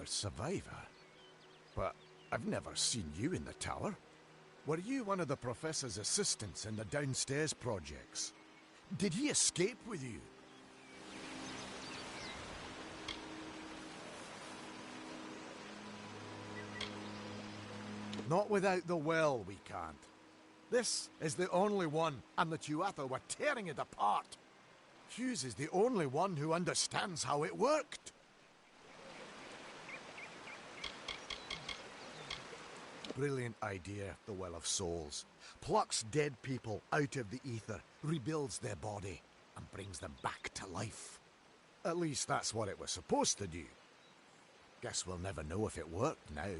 a survivor. But I've never seen you in the tower. Were you one of the Professor's assistants in the downstairs projects? Did he escape with you? Not without the well, we can't. This is the only one, and the Tuatha were tearing it apart. Hughes is the only one who understands how it worked. Brilliant idea, the Well of Souls. Plucks dead people out of the ether, rebuilds their body, and brings them back to life. At least that's what it was supposed to do. Guess we'll never know if it worked now.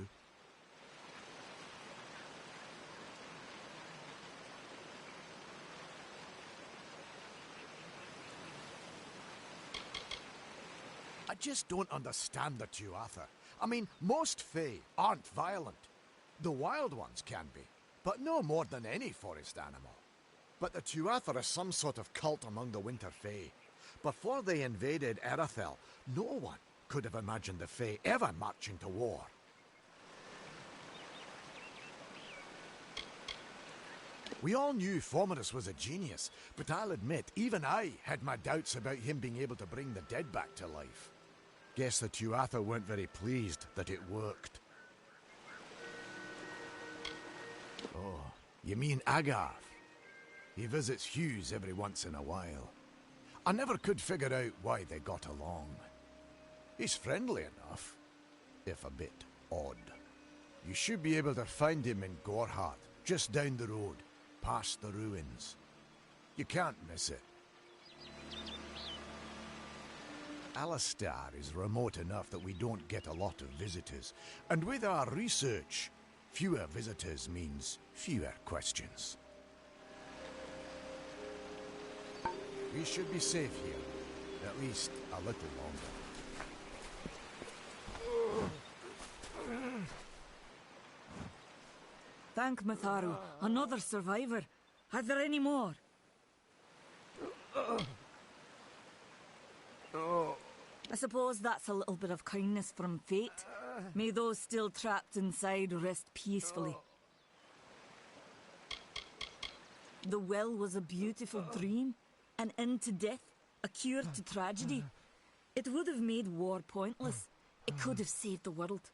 I just don't understand the Tuatha. I mean, most Fae aren't violent. The wild ones can be, but no more than any forest animal. But the Tuatha are some sort of cult among the Winter Fae. Before they invaded Erethel, no one could have imagined the Fae ever marching to war. We all knew Fomerus was a genius, but I'll admit, even I had my doubts about him being able to bring the dead back to life. Guess the Tuatha weren't very pleased that it worked. Oh, you mean Agarth? He visits Hughes every once in a while. I never could figure out why they got along. He's friendly enough, if a bit odd. You should be able to find him in Gorhart, just down the road, past the ruins. You can't miss it. Alistar is remote enough that we don't get a lot of visitors, and with our research, fewer visitors means fewer questions. We should be safe here, at least a little longer. Thank Matharu, another survivor. Are there any more? I suppose that's a little bit of kindness from fate. May those still trapped inside rest peacefully. The well was a beautiful dream, an end to death, a cure to tragedy. It would have made war pointless. It could have saved the world.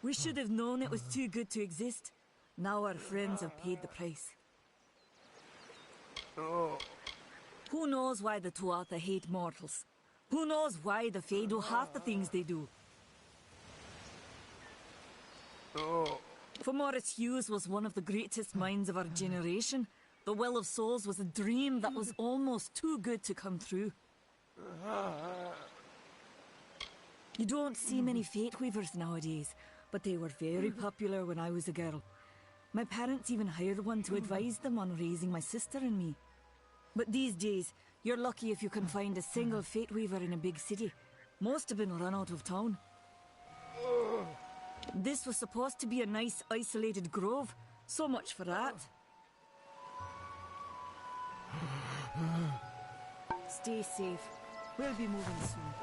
We should have known it was too good to exist. Now our friends have paid the price. Who knows why the Tuatha hate mortals? Who knows why the Fae do half the things they do? Fomerus Hughes was one of the greatest minds of our generation. The Well of Souls was a dream that was almost too good to come true. You don't see many Fate Weavers nowadays, but they were very popular when I was a girl. My parents even hired one to advise them on raising my sister and me. But these days, you're lucky if you can find a single Fate Weaver in a big city. Most have been run out of town. This was supposed to be a nice, isolated grove. So much for that. Stay safe. We'll be moving soon.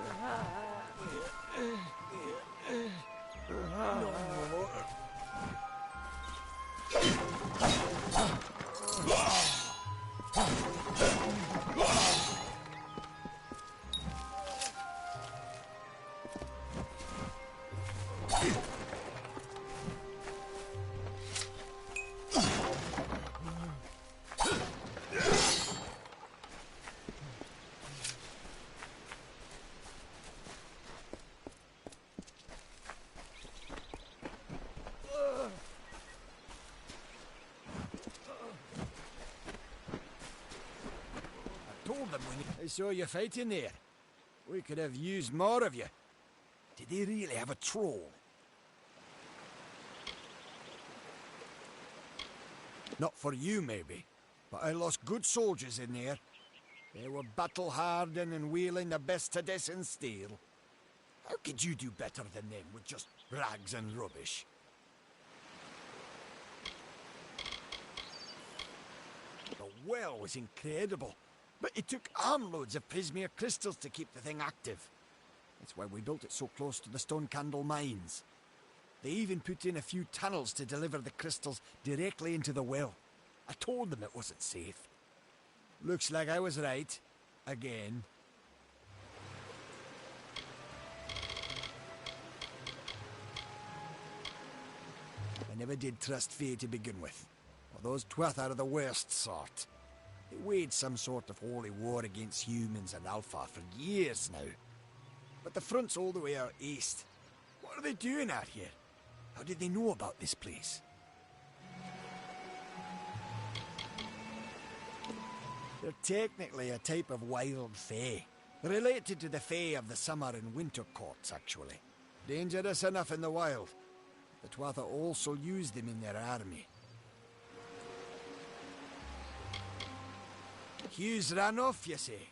No more. I saw you fighting there. We could have used more of you. Did they really have a troll? Not for you, maybe, but I lost good soldiers in there. They were battle-hardened and wielding the best Tedescan steel. How could you do better than them with just rags and rubbish? The well was incredible. But it took armloads of Prismere crystals to keep the thing active. That's why we built it so close to the Stone Candle mines. They even put in a few tunnels to deliver the crystals directly into the well. I told them it wasn't safe. Looks like I was right. Again. I never did trust Fae to begin with. Well, those Twatha are the worst sort. They waged some sort of holy war against humans and Alpha for years now. But the front's all the way out east. What are they doing out here? How did they know about this place? They're technically a type of wild Fae. Related to the Fae of the summer and winter courts, actually. Dangerous enough in the wild. The Twatha also use them in their army. Hughes ran off, you say?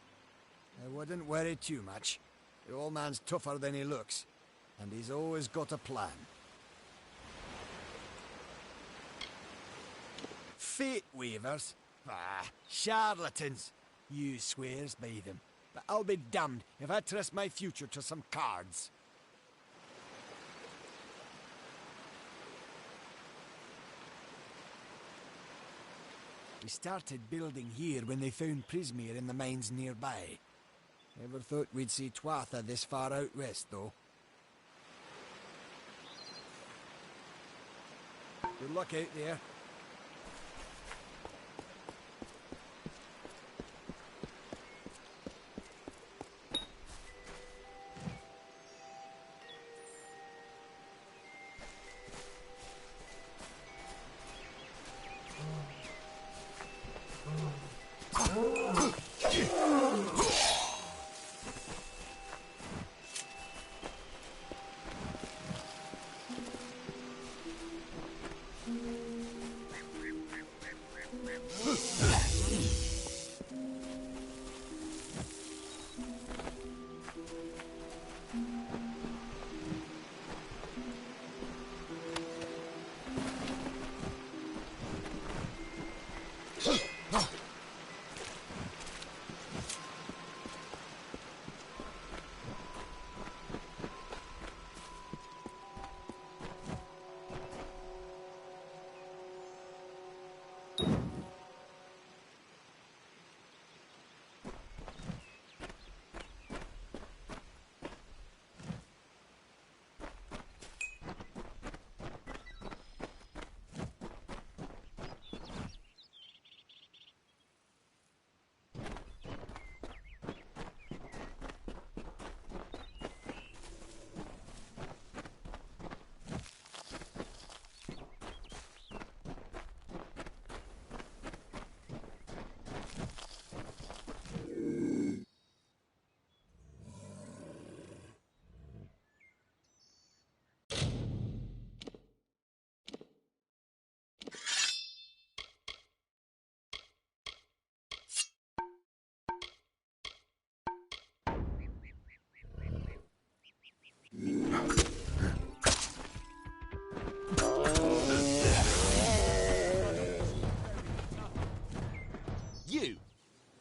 I wouldn't worry too much. The old man's tougher than he looks, and he's always got a plan. Fate weavers? Ah, charlatans. You swears by them. But I'll be damned if I trust my future to some cards. We started building here when they found Prismere in the mines nearby. Never thought we'd see Twatha this far out west, though. Good luck out there.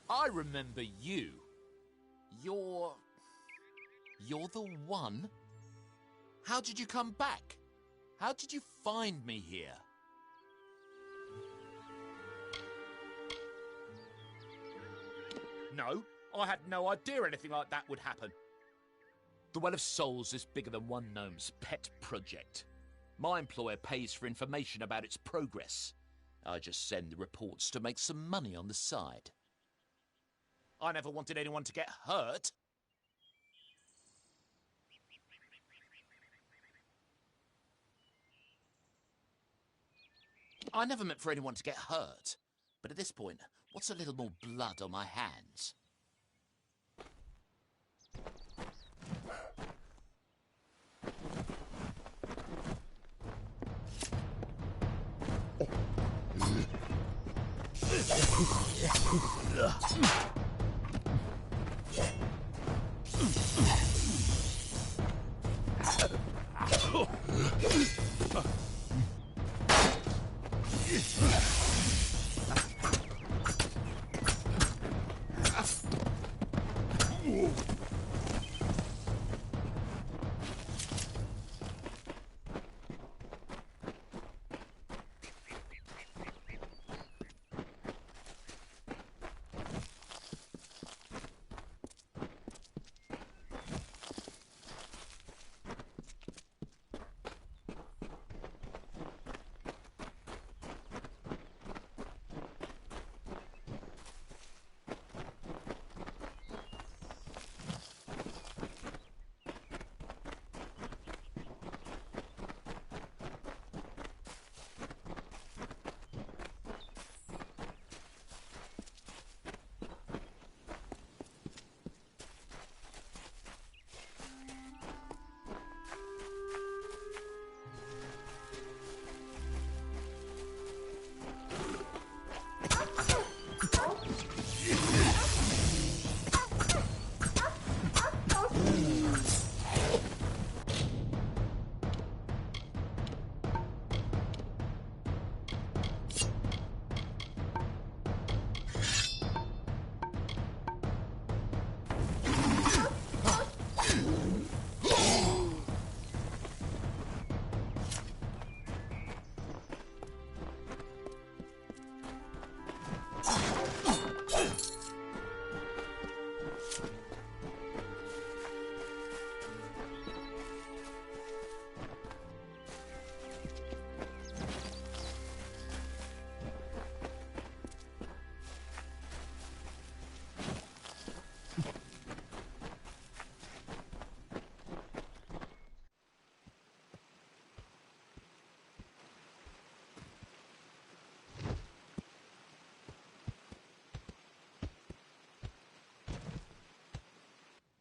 I remember you. You're the one? How did you come back? How did you find me here? No, I had no idea anything like that would happen. The Well of Souls is bigger than one gnome's pet project. My employer pays for information about its progress. I just send the reports to make some money on the side. I never wanted anyone to get hurt. I never meant for anyone to get hurt. But at this point, what's a little more blood on my hands?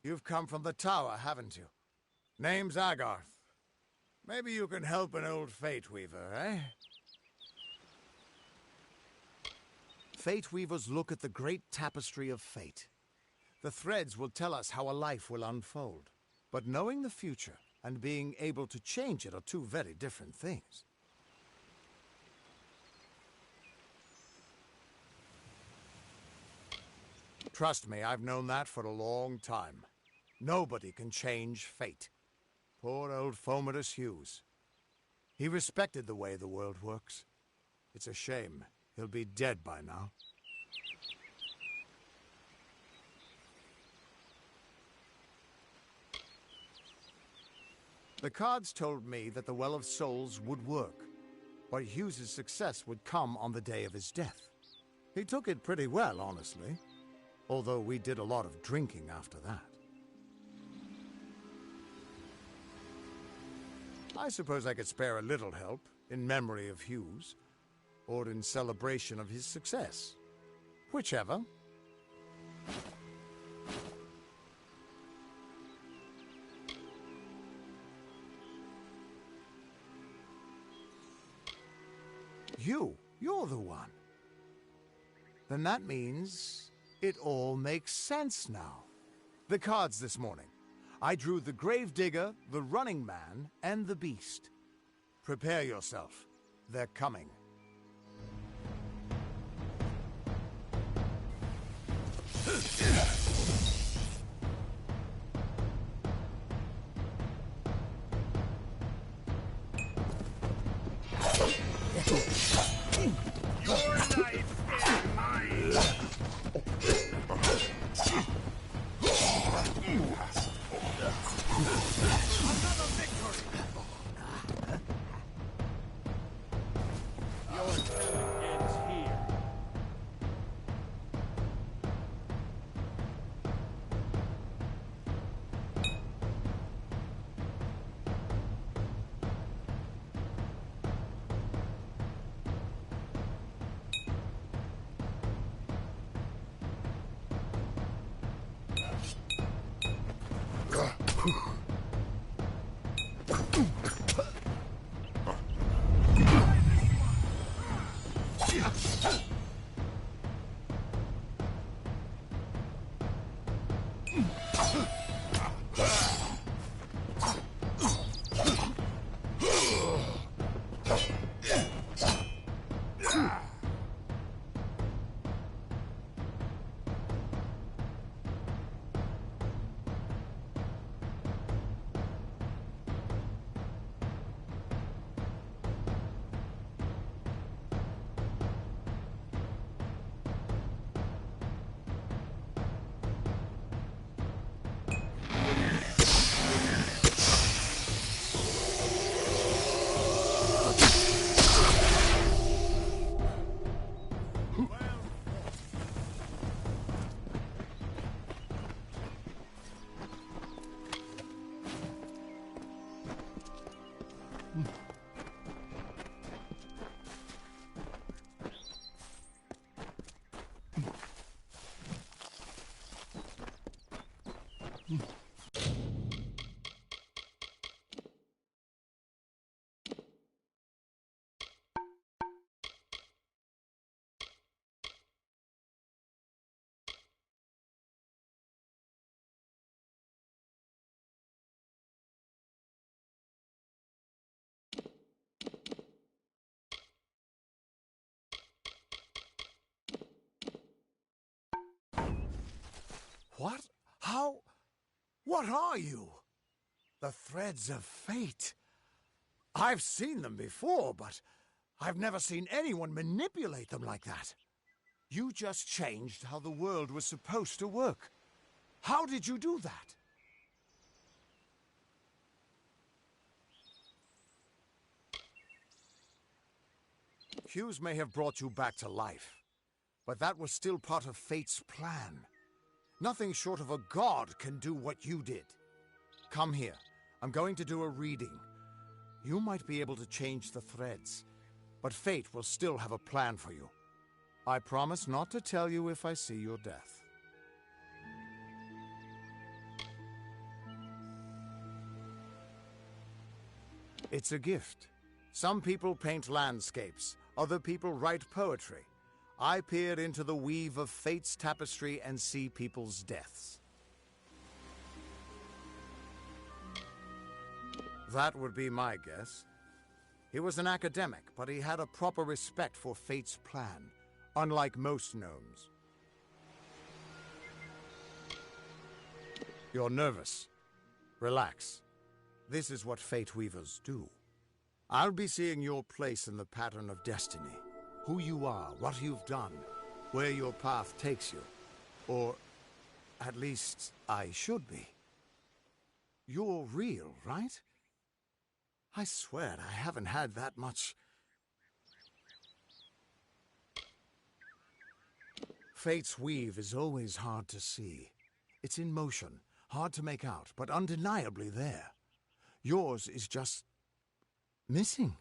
You've come from the tower, haven't you? Name's Agarth. Maybe you can help an old Fate Weaver, eh? Fate Weavers look at the great tapestry of fate. The threads will tell us how a life will unfold. But knowing the future and being able to change it are two very different things. Trust me, I've known that for a long time. Nobody can change fate. Poor old Fomerus Hughes. He respected the way the world works. It's a shame. He'll be dead by now. The cards told me that the Well of Souls would work, but Hughes's success would come on the day of his death. He took it pretty well, honestly, although we did a lot of drinking after that. I suppose I could spare a little help in memory of Hughes, or in celebration of his success. Whichever. You're the one. Then that means it all makes sense now. The cards this morning. I drew the Gravedigger, the Running Man, and the Beast. Prepare yourself. They're coming. Your life is mine! Another victory! Your killing ends here. What? How? What are you? The threads of fate. I've seen them before, but I've never seen anyone manipulate them like that. You just changed how the world was supposed to work. How did you do that? Hughes may have brought you back to life, but that was still part of fate's plan. Nothing short of a god can do what you did. Come here. I'm going to do a reading. You might be able to change the threads, but fate will still have a plan for you. I promise not to tell you if I see your death. It's a gift. Some people paint landscapes, other people write poetry. I peer into the weave of fate's tapestry and see people's deaths. That would be my guess. He was an academic, but he had a proper respect for fate's plan, unlike most gnomes. You're nervous. Relax. This is what fate weavers do. I'll be seeing your place in the pattern of destiny. Who you are, what you've done, where your path takes you. Or, at least, I should be. You're real, right? I swear I haven't had that much. Fate's weave is always hard to see. It's in motion, hard to make out, but undeniably there. Yours is just missing.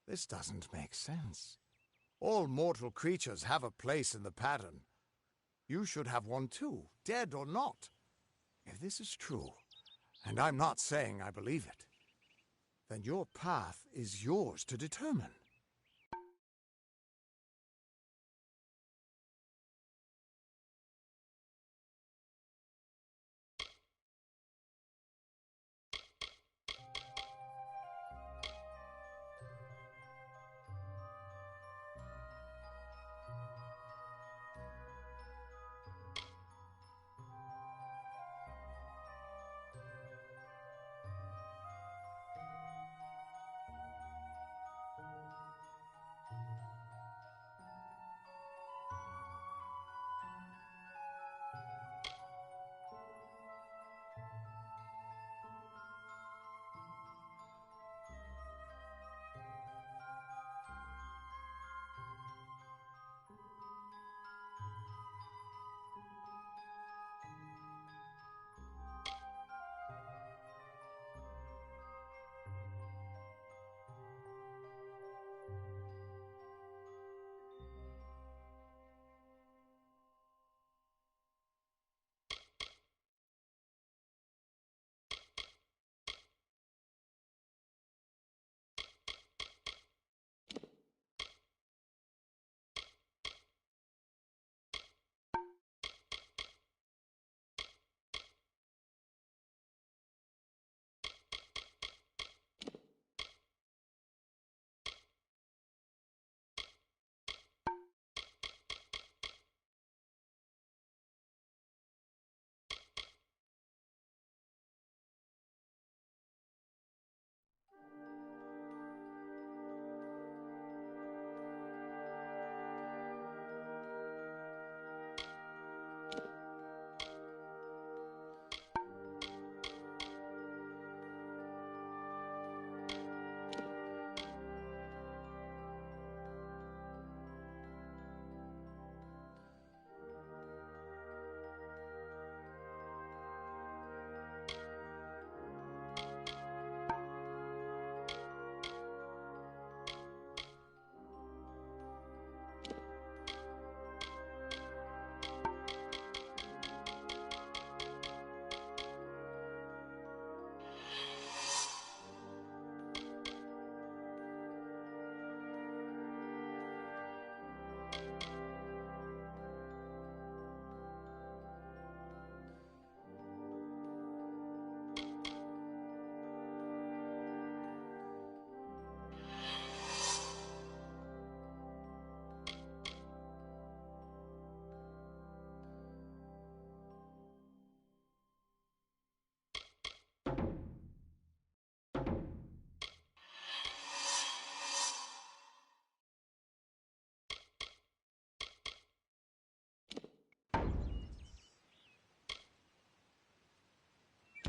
This doesn't make sense. All mortal creatures have a place in the pattern. You should have one too, dead or not. If this is true, and I'm not saying I believe it, then your path is yours to determine.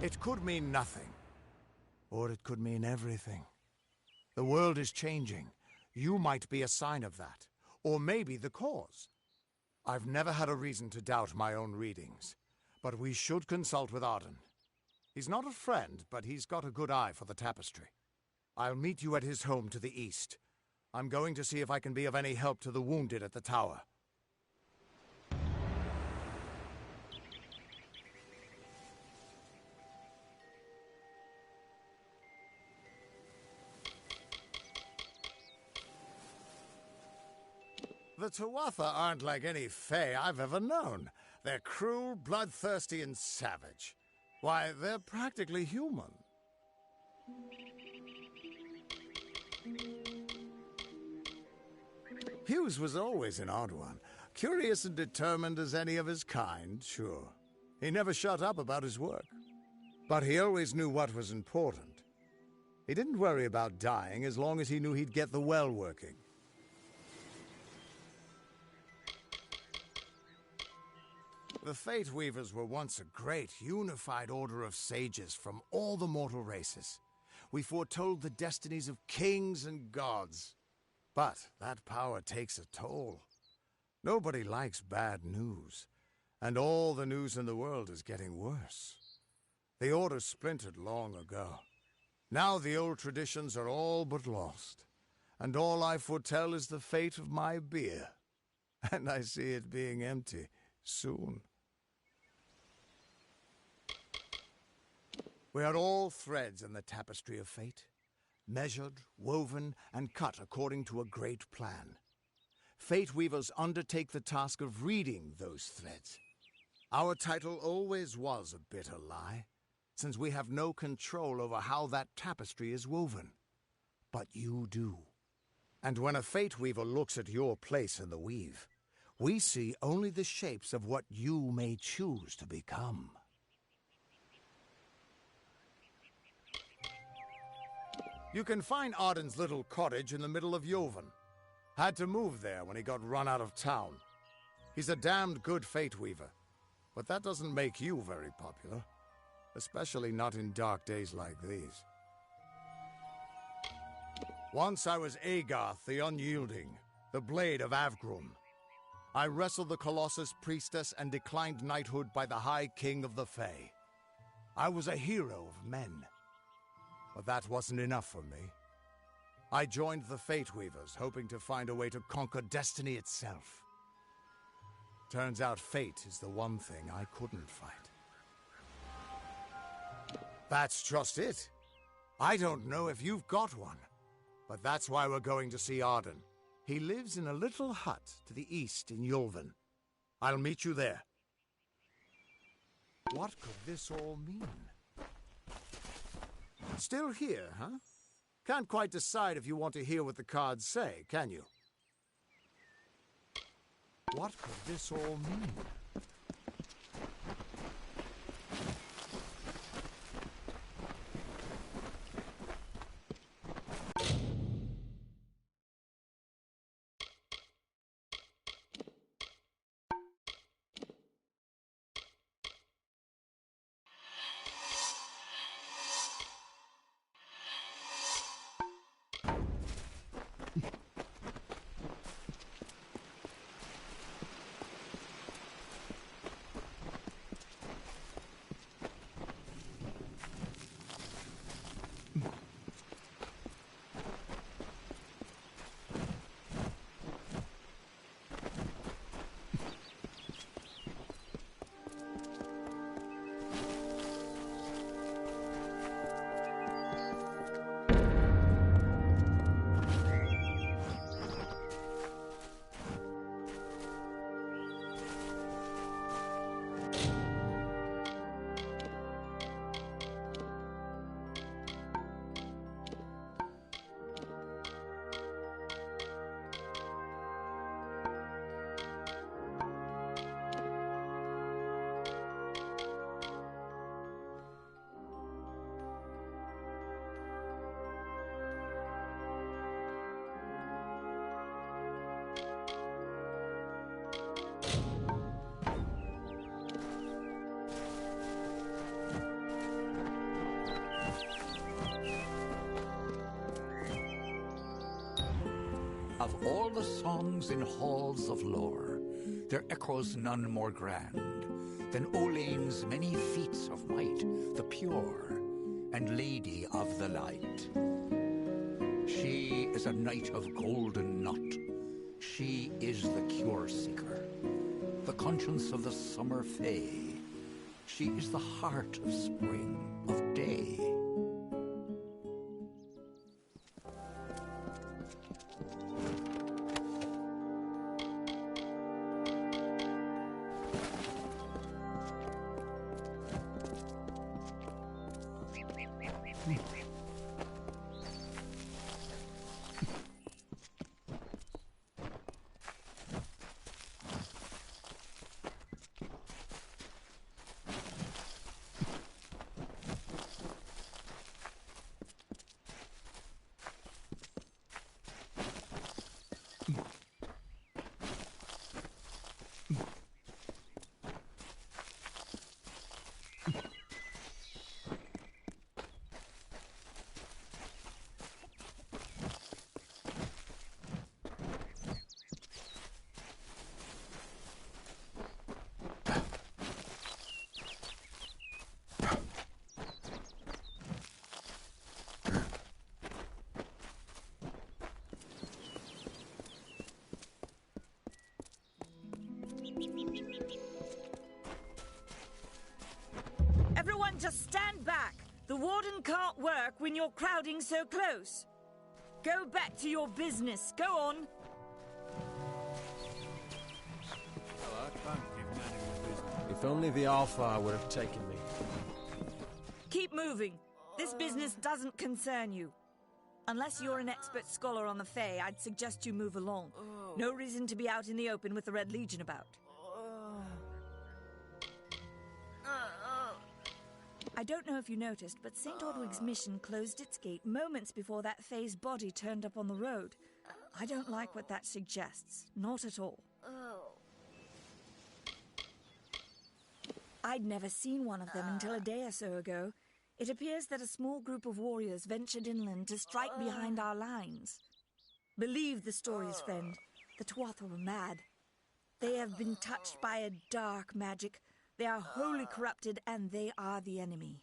It could mean nothing, or it could mean everything. The world is changing. You might be a sign of that, or maybe the cause. I've never had a reason to doubt my own readings, but we should consult with Arden. He's not a friend, but he's got a good eye for the tapestry. I'll meet you at his home to the east. I'm going to see if I can be of any help to the wounded at the tower. The Tuatha aren't like any fae I've ever known. They're cruel, bloodthirsty, and savage. Why, they're practically human. Hughes was always an odd one. Curious and determined as any of his kind, sure. He never shut up about his work. But he always knew what was important. He didn't worry about dying as long as he knew he'd get the well working. The Fate Weavers were once a great, unified order of sages from all the mortal races. We foretold the destinies of kings and gods. But that power takes a toll. Nobody likes bad news, and all the news in the world is getting worse. The Order splintered long ago. Now the old traditions are all but lost, and all I foretell is the fate of my beer. And I see it being empty soon. We are all threads in the tapestry of fate, measured, woven, and cut according to a great plan. Fate Weavers undertake the task of reading those threads. Our title always was a bitter lie, since we have no control over how that tapestry is woven. But you do. And when a Fate Weaver looks at your place in the weave, we see only the shapes of what you may choose to become. You can find Arden's little cottage in the middle of Yovan. Had to move there when he got run out of town. He's a damned good Fate Weaver, but that doesn't make you very popular. Especially not in dark days like these. Once I was Agarth the Unyielding, the Blade of Avgrum. I wrestled the Colossus Priestess and declined knighthood by the High King of the Fae. I was a hero of men. But that wasn't enough for me. I joined the Fate Weavers, hoping to find a way to conquer destiny itself. Turns out fate is the one thing I couldn't fight. That's just it. I don't know if you've got one, but that's why we're going to see Arden. He lives in a little hut to the east in Yulven. I'll meet you there. What could this all mean? Still here, huh? Can't quite decide if you want to hear what the cards say, can you? What could this all mean? Of all the songs in halls of lore, there echoes none more grand than Olane's many feats of might, the pure and lady of the light. She is a knight of golden knot. She is the cure seeker, the conscience of the summer fae. She is the heart of spring, of day. Everyone just stand back. The warden can't work when you're crowding so close. Go back to your business. Go on. If only the Alpha would have taken me. Keep moving. This business doesn't concern you. Unless you're an expert scholar on the Fae, I'd suggest you move along. No reason to be out in the open with the Red Legion about. I don't know if you noticed, but St. Ordwig's mission closed its gate moments before that Fae's body turned up on the road. I don't like what that suggests. Not at all. I'd never seen one of them until a day or so ago. It appears that a small group of warriors ventured inland to strike behind our lines. Believe the stories, friend. The Tuatha were mad. They have been touched by a dark magic. They are wholly corrupted, and they are the enemy.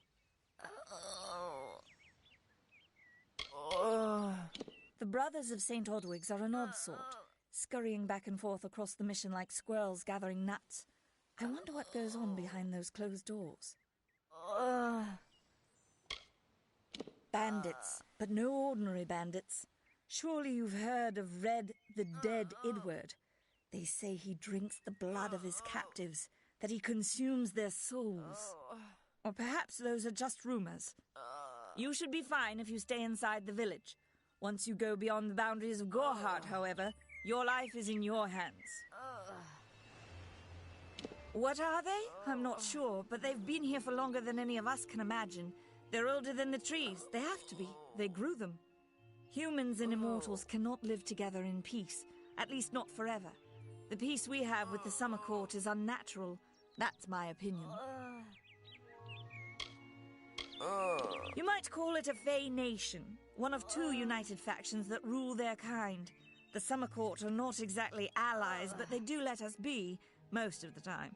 The brothers of St. Ordwig's are an odd sort, scurrying back and forth across the mission like squirrels gathering nuts. I wonder what goes on behind those closed doors. Bandits, but no ordinary bandits. Surely you've heard of Red the Dead Idward. They say he drinks the blood of his captives, that he consumes their souls. Or perhaps those are just rumors. You should be fine if you stay inside the village. Once you go beyond the boundaries of Gorhart, however, your life is in your hands. What are they? I'm not sure, but they've been here for longer than any of us can imagine. They're older than the trees. They have to be. They grew them. Humans and immortals cannot live together in peace, at least not forever. The peace we have with the Summer Court is unnatural. That's my opinion. You might call it a Fae nation, one of two united factions that rule their kind. The Summer Court are not exactly allies, but they do let us be, most of the time.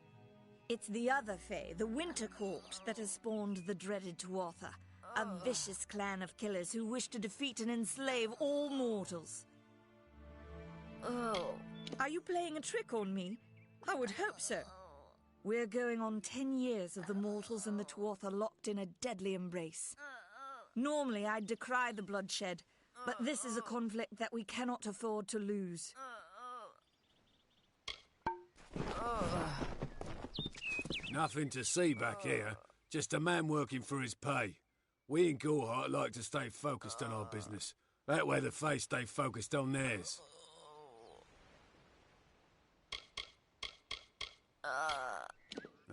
It's the other Fae, the Winter Court, that has spawned the dreaded Tuatha, a vicious clan of killers who wish to defeat and enslave all mortals. Are you playing a trick on me? I would hope so. We're going on 10 years of the mortals and the Tuatha locked in a deadly embrace. Normally, I'd decry the bloodshed, but this is a conflict that we cannot afford to lose. Nothing to see back here. Just a man working for his pay. We in Gorhart like to stay focused on our business. That way the Fae stay focused on theirs.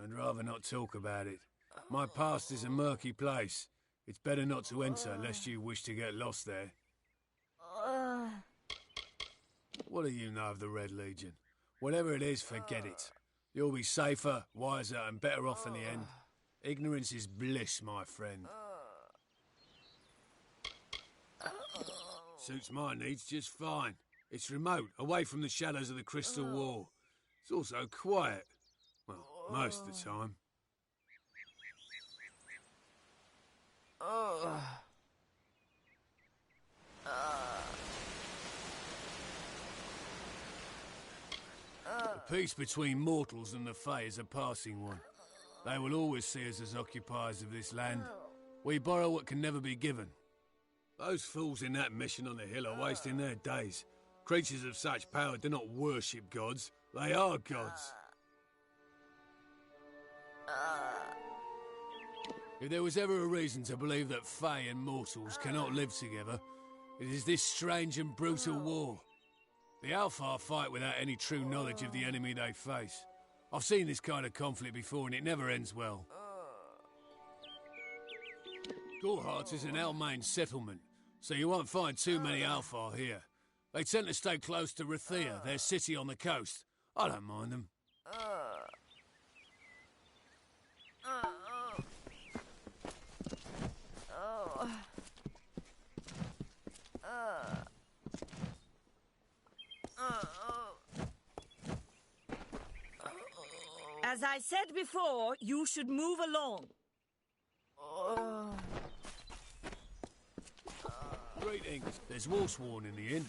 I'd rather not talk about it. My past is a murky place. It's better not to enter unless you wish to get lost there. What do you know of the Red Legion? Whatever it is, forget it. You'll be safer, wiser, and better off in the end. Ignorance is bliss, my friend. Suits my needs just fine. It's remote, away from the shadows of the Crystal Wall. It's also quiet. Well, most of the time. The peace between mortals and the Fae is a passing one. They will always see us as occupiers of this land. We borrow what can never be given. Those fools in that mission on the hill are wasting their days. Creatures of such power do not worship gods. They are gods. If there was ever a reason to believe that Fae and mortals cannot live together, it is this strange and brutal war. The Alpha fight without any true knowledge of the enemy they face. I've seen this kind of conflict before and it never ends well. Gorehart is an Almain settlement, so you won't find too many Alpha here. They tend to stay close to Rathea, their city on the coast. I don't mind them. As I said before, you should move along. Greetings. There's Warsworn in the inn.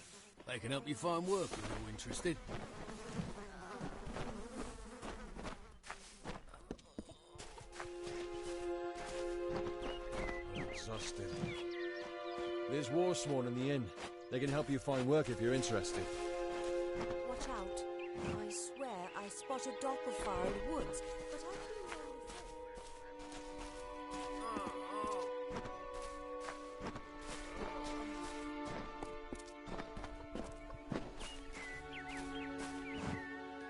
They can help you find work if you're interested. I'm exhausted. There's Warsworn in the inn. They can help you find work if you're interested. Watch out. I swear I spotted Doppelfire in the woods, but I couldn't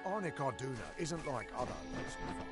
Arnic Arduna isn't like other loves we find.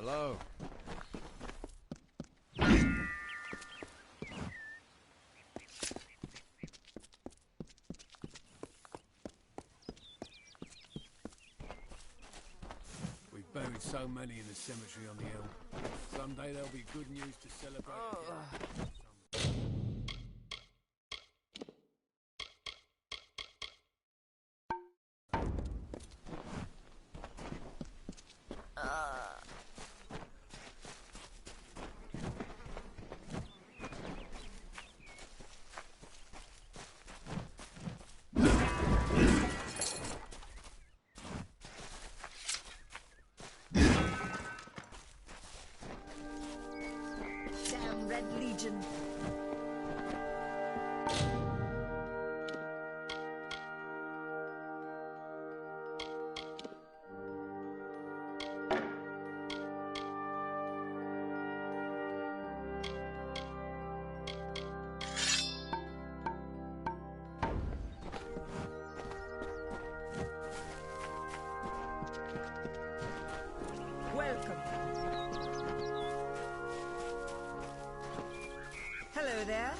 Hello. We've buried so many in the cemetery on the hill. Someday there'll be good news to celebrate. Damn Red Legion. Welcome. Hello there.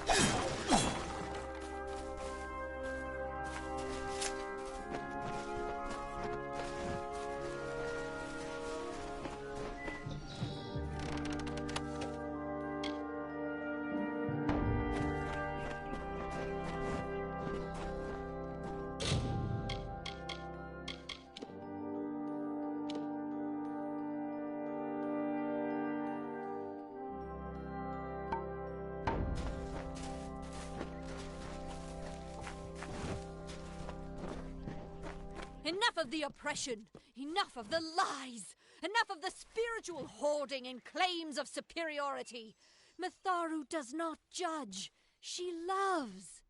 Enough of the oppression! Enough of the lies! Enough of the spiritual hoarding and claims of superiority! Matharu does not judge. She loves.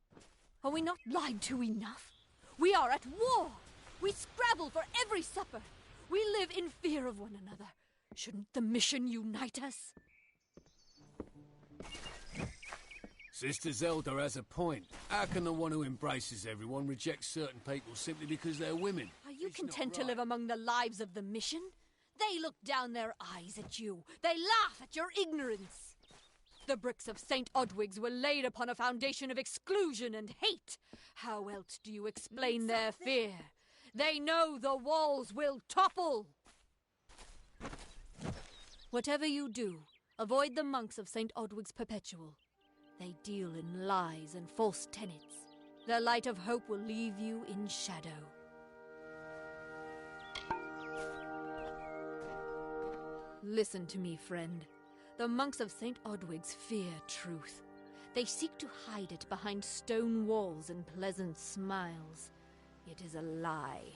Are we not lied to enough? We are at war! We scrabble for every supper! We live in fear of one another. Shouldn't the mission unite us? Sister Zelda has a point. How can the one who embraces everyone reject certain people simply because they're women? Are you It's not content to right. live among the lives of the mission? They look down their eyes at you. They laugh at your ignorance. The bricks of St. Odwig's were laid upon a foundation of exclusion and hate. How else do you explain their fear? They know the walls will topple. Whatever you do, avoid the monks of St. Odwig's Perpetual. They deal in lies and false tenets. Their light of hope will leave you in shadow. Listen to me, friend. The monks of St. Odwig's fear truth. They seek to hide it behind stone walls and pleasant smiles. It is a lie.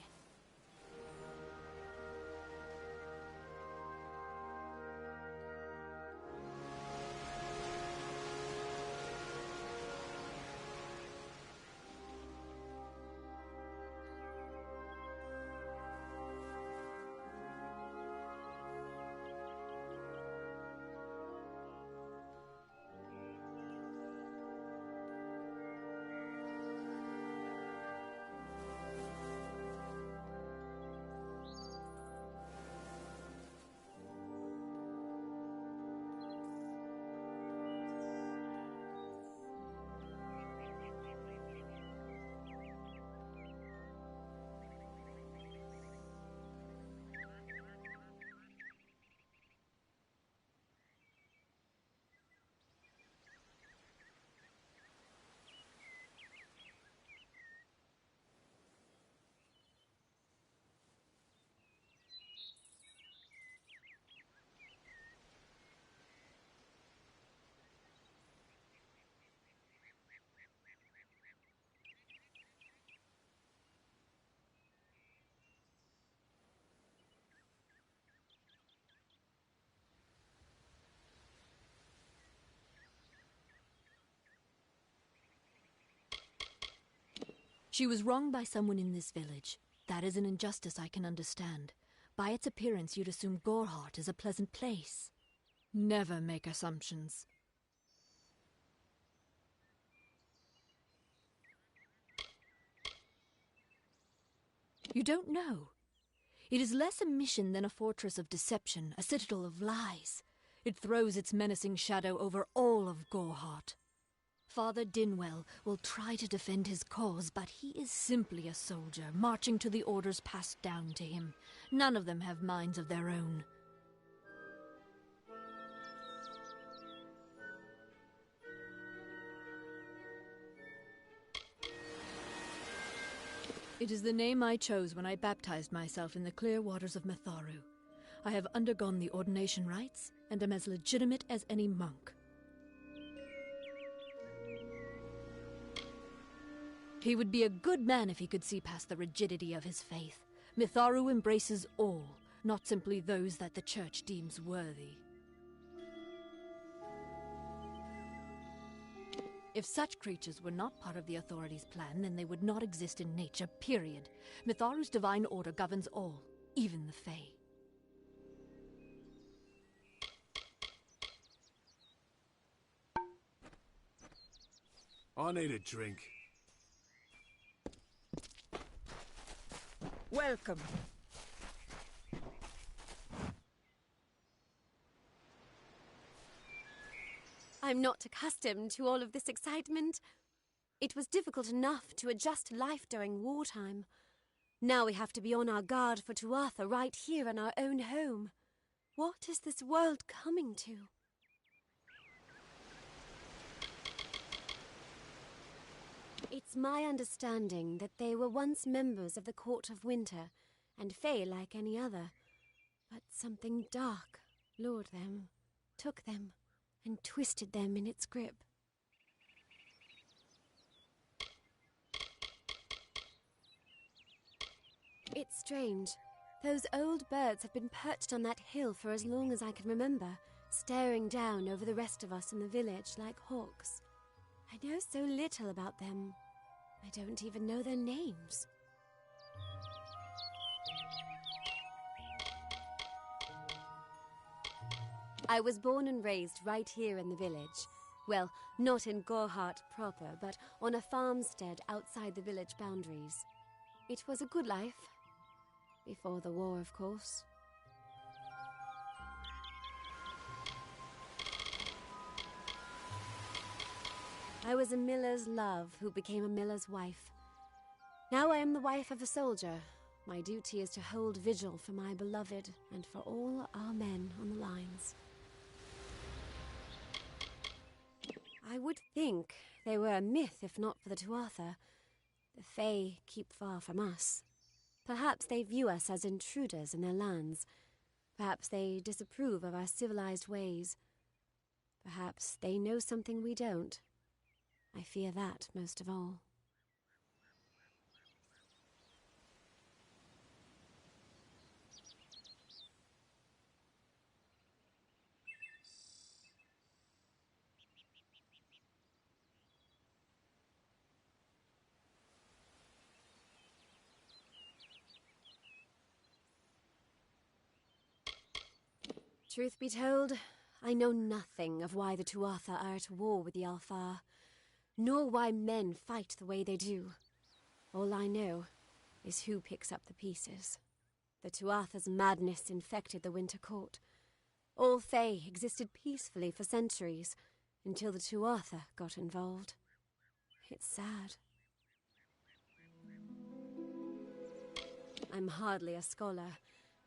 She was wronged by someone in this village. That is an injustice I can understand. By its appearance, you'd assume Gorehart is a pleasant place. Never make assumptions. You don't know. It is less a mission than a fortress of deception, a citadel of lies. It throws its menacing shadow over all of Gorehart. Father Dinwell will try to defend his cause, but he is simply a soldier, marching to the orders passed down to him. None of them have minds of their own. It is the name I chose when I baptized myself in the clear waters of Matharu. I have undergone the ordination rites, and am as legitimate as any monk. He would be a good man if he could see past the rigidity of his faith. Mitharu embraces all, not simply those that the Church deems worthy. If such creatures were not part of the authorities' plan, then they would not exist in nature, period. Mitharu's divine order governs all, even the Fae. I need a drink. Welcome. I'm not accustomed to all of this excitement. It was difficult enough to adjust to life during wartime. Now we have to be on our guard for Tuatha right here in our own home. What is this world coming to? It's my understanding that they were once members of the Court of Winter, and Fae like any other. But something dark lured them, took them, and twisted them in its grip. It's strange. Those old birds have been perched on that hill for as long as I can remember, staring down over the rest of us in the village like hawks. I know so little about them. I don't even know their names. I was born and raised right here in the village. Well, not in Gorehart proper, but on a farmstead outside the village boundaries. It was a good life. Before the war, of course. I was a miller's love who became a miller's wife. Now I am the wife of a soldier. My duty is to hold vigil for my beloved and for all our men on the lines. I would think they were a myth if not for the Tuatha. The Fae keep far from us. Perhaps they view us as intruders in their lands. Perhaps they disapprove of our civilized ways. Perhaps they know something we don't. I fear that most of all. Truth be told, I know nothing of why the Tuatha are at war with the Alfar, nor why men fight the way they do. All I know is who picks up the pieces. The Tuatha's madness infected the Winter Court. All Fae existed peacefully for centuries, until the Tuatha got involved. It's sad. I'm hardly a scholar,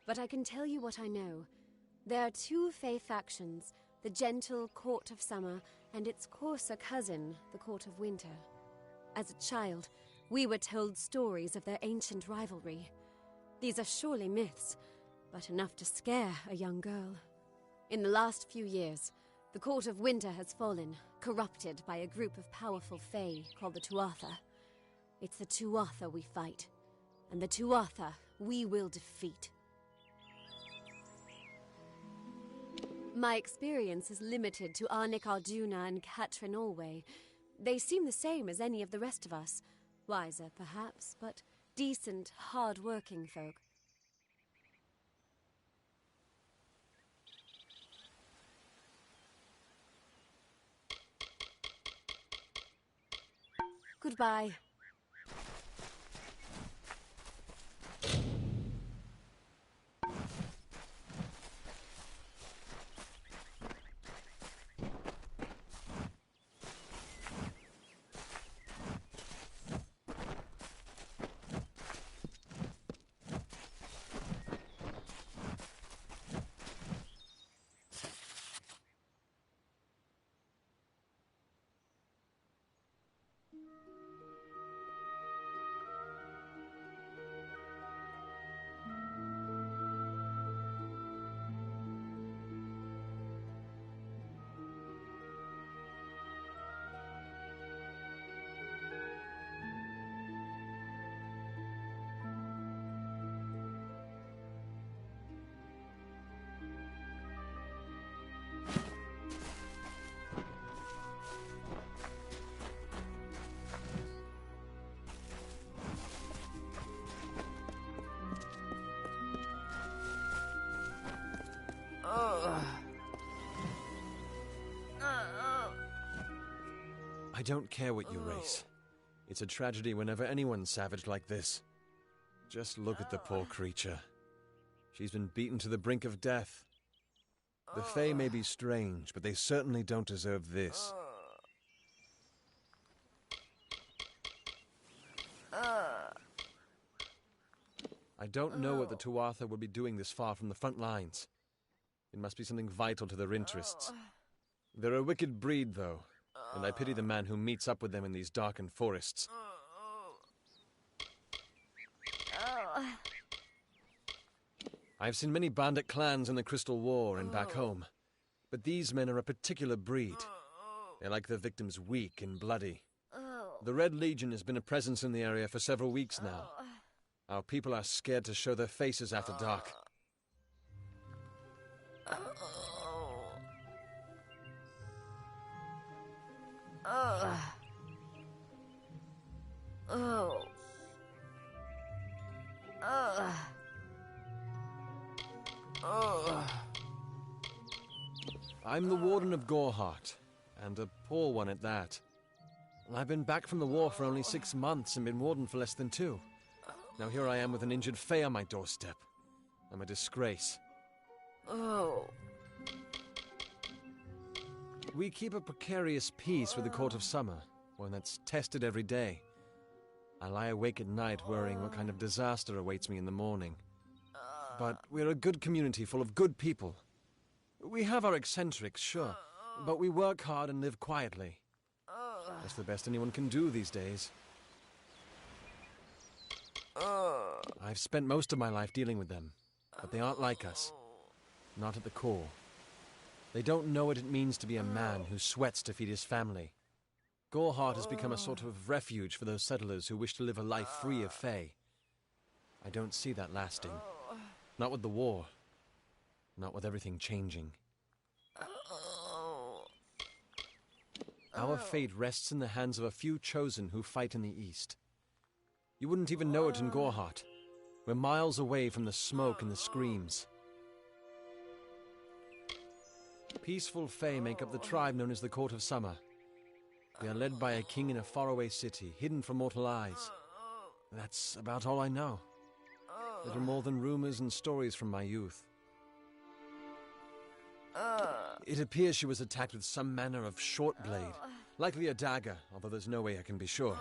but I can tell you what I know. There are two Fae factions, the gentle Court of Summer and its coarser cousin, the Court of Winter. As a child, we were told stories of their ancient rivalry. These are surely myths, but enough to scare a young girl. In the last few years, the Court of Winter has fallen, corrupted by a group of powerful Fae called the Tuatha. It's the Tuatha we fight, and the Tuatha we will defeat. My experience is limited to Arnik Arjuna and Katrin Allway. They seem the same as any of the rest of us. Wiser, perhaps, but decent, hard-working folk. Goodbye. don't care what you race. It's a tragedy whenever anyone's savage like this. Just look at the poor creature. She's been beaten to the brink of death. The Fae may be strange, but they certainly don't deserve this. I don't know what the Tuatha would be doing this far from the front lines. It must be something vital to their interests. They're a wicked breed, though, and I pity the man who meets up with them in these darkened forests. I've seen many bandit clans in the Crystal War and back home, but these men are a particular breed. They like their victims weak and bloody. The Red Legion has been a presence in the area for several weeks now. Our people are scared to show their faces after dark. I'm the Warden of Goreheart, and a poor one at that. I've been back from the war for only 6 months and been Warden for less than 2. Now here I am with an injured Fae on my doorstep. I'm a disgrace. We keep a precarious peace with the Court of Summer, one that's tested every day. I lie awake at night worrying what kind of disaster awaits me in the morning. But we're a good community full of good people. We have our eccentrics, sure, but we work hard and live quietly. That's the best anyone can do these days. I've spent most of my life dealing with them, but they aren't like us. Not at the core. They don't know what it means to be a man who sweats to feed his family. Goreheart has become a sort of refuge for those settlers who wish to live a life free of Fae. I don't see that lasting. Not with the war. Not with everything changing. Our fate rests in the hands of a few chosen who fight in the east. You wouldn't even know it in Goreheart. We're miles away from the smoke and the screams. Peaceful Fae make up the tribe known as the Court of Summer. They are led by a king in a faraway city, hidden from mortal eyes. That's about all I know. Little more than rumors and stories from my youth. It appears she was attacked with some manner of short blade, likely a dagger, although there's no way I can be sure.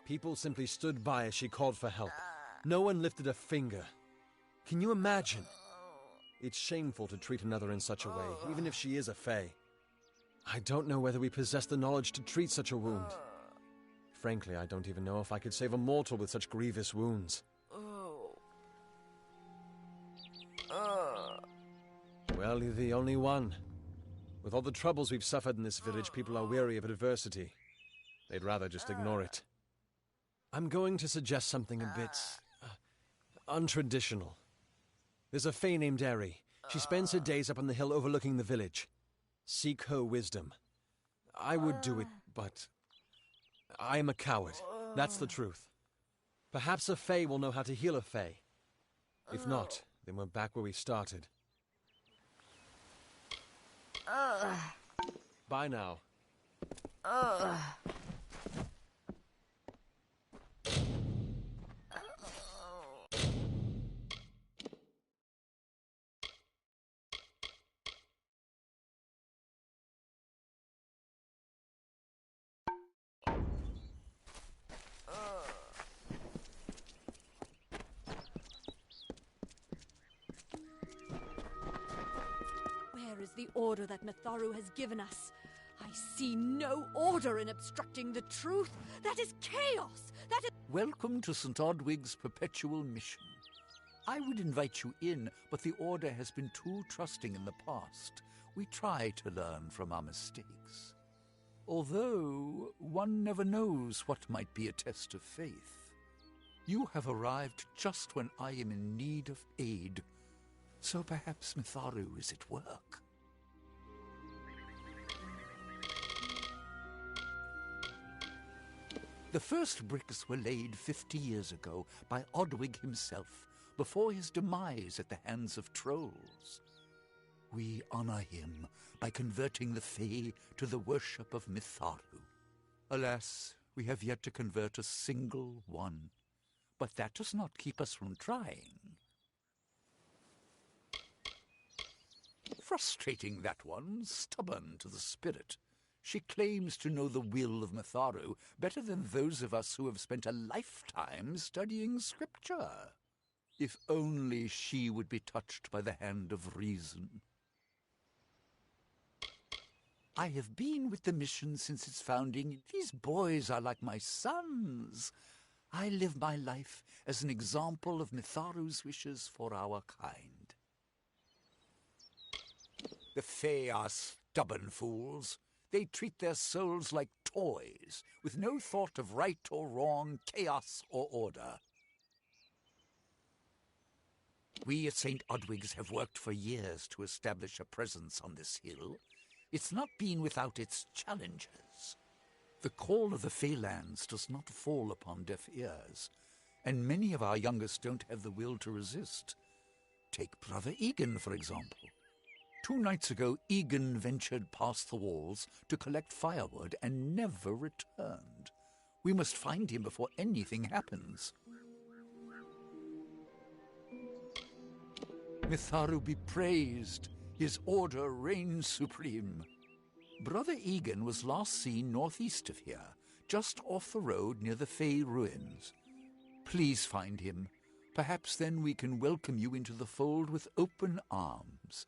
People simply stood by as she called for help. No one lifted a finger. Can you imagine? It's shameful to treat another in such a way, even if she is a Fae. I don't know whether we possess the knowledge to treat such a wound. Frankly, I don't even know if I could save a mortal with such grievous wounds. Well, you're the only one. With all the troubles we've suffered in this village, people are weary of adversity. They'd rather just ignore it. I'm going to suggest something a bit untraditional. There's a Fae named Eri. She spends her days up on the hill overlooking the village. Seek her wisdom. I would do it, but I am a coward. That's the truth. Perhaps a Fae will know how to heal a Fae. If not, then we're back where we started. Bye now. Where is the order that Mitharu has given us? I see no order in obstructing the truth. That is chaos. That is... Welcome to St. Odwig's perpetual mission. I would invite you in, but the Order has been too trusting in the past. We try to learn from our mistakes. Although, one never knows what might be a test of faith. You have arrived just when I am in need of aid. So perhaps Mitharu is at work. The first bricks were laid 50 years ago by Odwig himself, before his demise at the hands of trolls. We honor him by converting the Fae to the worship of Mitharu. Alas, we have yet to convert a single one. But that does not keep us from trying. Frustrating, that one, stubborn to the spirit. She claims to know the will of Mitharu better than those of us who have spent a lifetime studying scripture. If only she would be touched by the hand of reason. I have been with the mission since its founding. These boys are like my sons. I live my life as an example of Mitharu's wishes for our kind. The Fae are stubborn fools. They treat their souls like toys, with no thought of right or wrong, chaos or order. We at St. Odwig's have worked for years to establish a presence on this hill. It's not been without its challenges. The call of the Feylands does not fall upon deaf ears, and many of our youngest don't have the will to resist. Take Brother Egan, for example. 2 nights ago, Egan ventured past the walls to collect firewood and never returned. We must find him before anything happens. Mitharu be praised. His order reigns supreme. Brother Egan was last seen northeast of here, just off the road near the Fey ruins. Please find him. Perhaps then we can welcome you into the fold with open arms.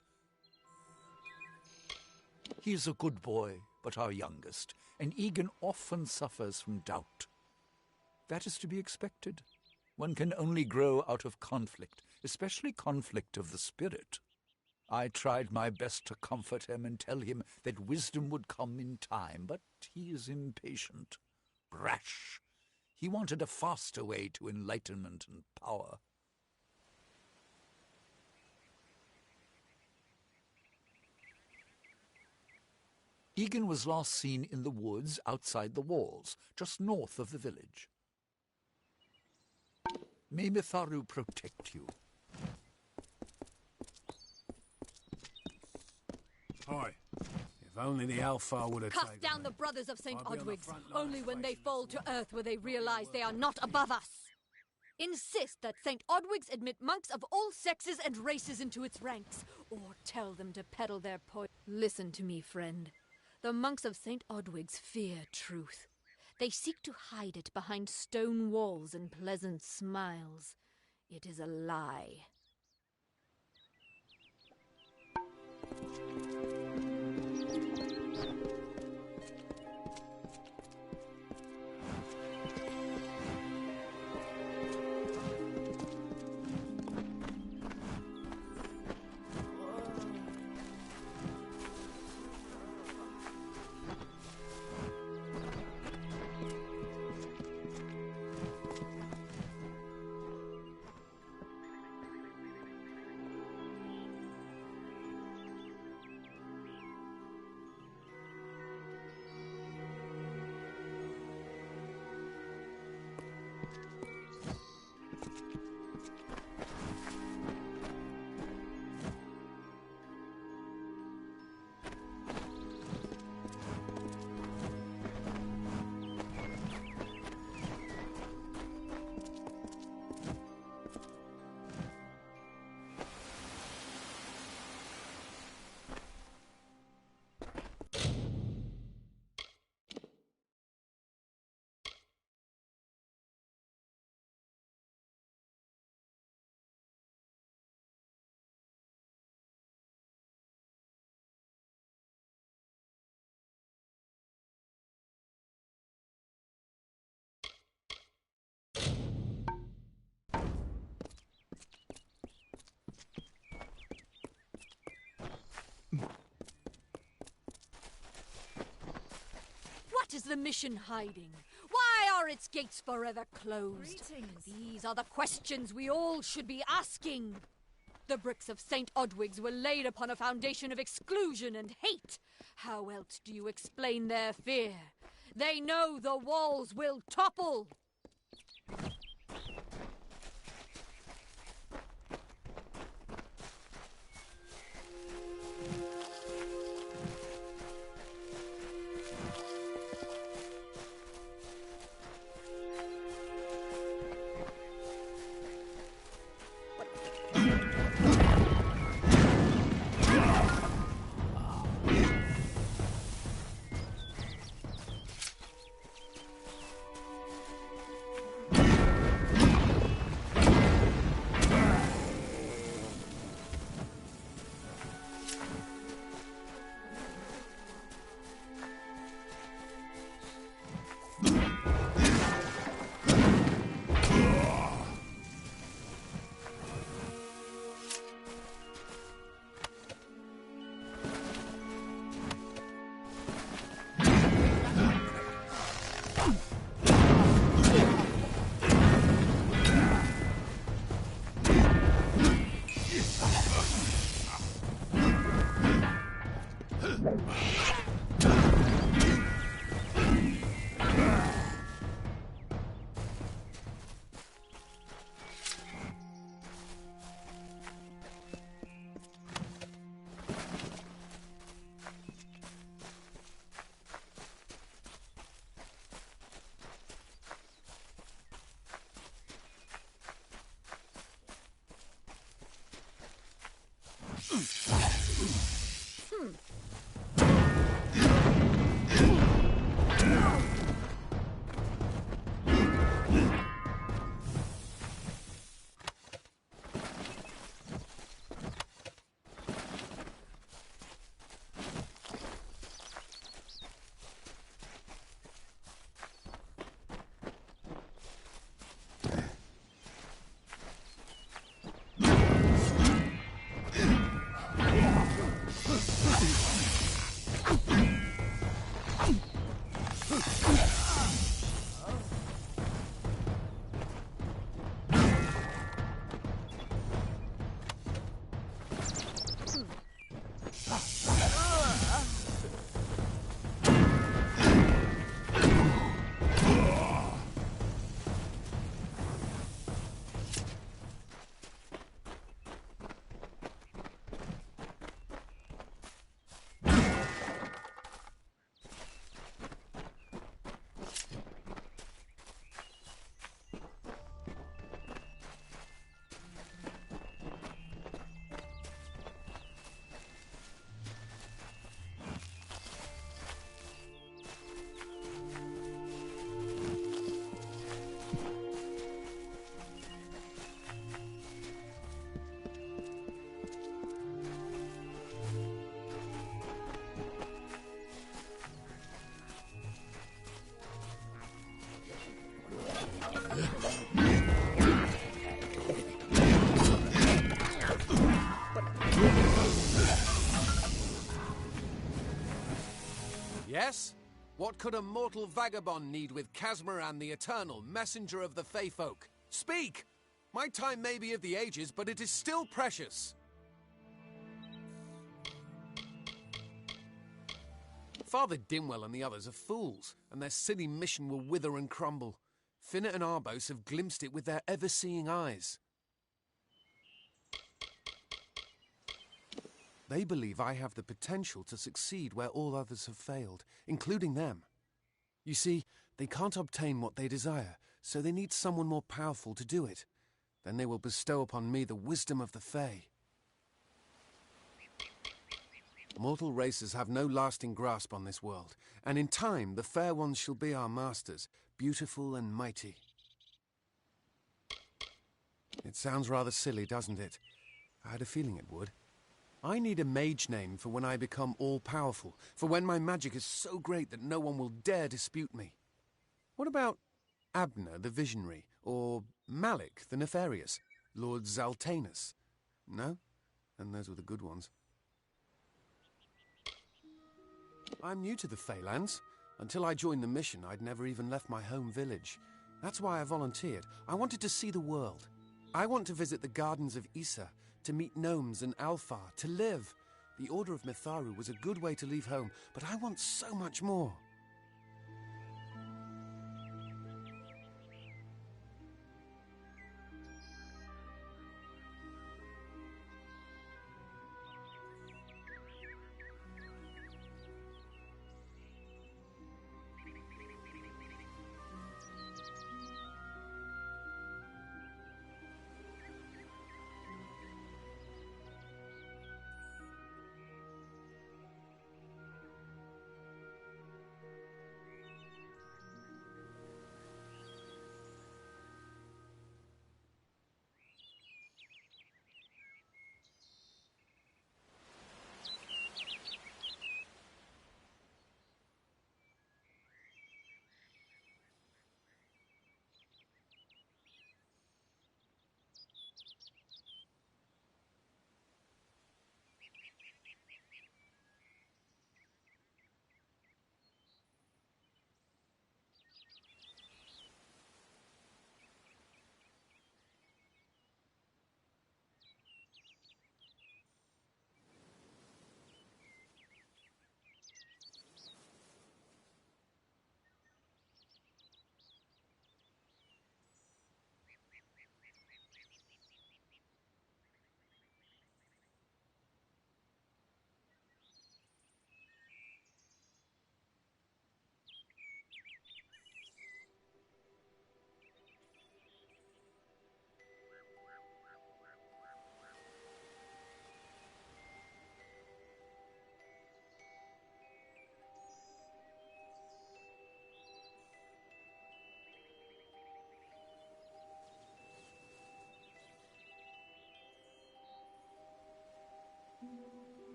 He is a good boy, but our youngest, and Egan often suffers from doubt. That is to be expected. One can only grow out of conflict, especially conflict of the spirit. I tried my best to comfort him and tell him that wisdom would come in time, but he is impatient, rash. He wanted a faster way to enlightenment and power. Egan was last seen in the woods outside the walls, just north of the village. May Mitharu protect you. Hi. If only the Alpha would have Cast taken down me. the brothers of St. I'll be on the Odwig's. front line Only when they facing fall the to sun. earth will they realize they are not above us. Insist that St. Odwig's admit monks of all sexes and races into its ranks, or tell them to peddle their poison. Listen to me, friend. The monks of St. Odwig's fear truth. They seek to hide it behind stone walls and pleasant smiles. It is a lie. What is the mission hiding? Why are its gates forever closed? Greetings. These are the questions we all should be asking. The bricks of St. Odwig's were laid upon a foundation of exclusion and hate. How else do you explain their fear? They know the walls will topple. Yes? What could a mortal vagabond need with Casmaran the Eternal, messenger of the Fey folk? Speak! My time may be of the ages, but it is still precious. Father Dimwell and the others are fools, and their silly mission will wither and crumble. Finnet and Arbos have glimpsed it with their ever-seeing eyes. They believe I have the potential to succeed where all others have failed, including them. You see, they can't obtain what they desire, so they need someone more powerful to do it. Then they will bestow upon me the wisdom of the Fae. Mortal races have no lasting grasp on this world, and in time the fair ones shall be our masters, beautiful and mighty. It sounds rather silly, doesn't it? I had a feeling it would. I need a mage name for when I become all-powerful, for when my magic is so great that no one will dare dispute me. What about Abner the Visionary, or Malik the Nefarious, Lord Zaltanus? No? And those were the good ones. I'm new to the Feylands. Until I joined the mission, I'd never even left my home village. That's why I volunteered. I wanted to see the world. I want to visit the gardens of Issa, to meet gnomes and Alfar, to live. The Order of Mitharu was a good way to leave home, but I want so much more.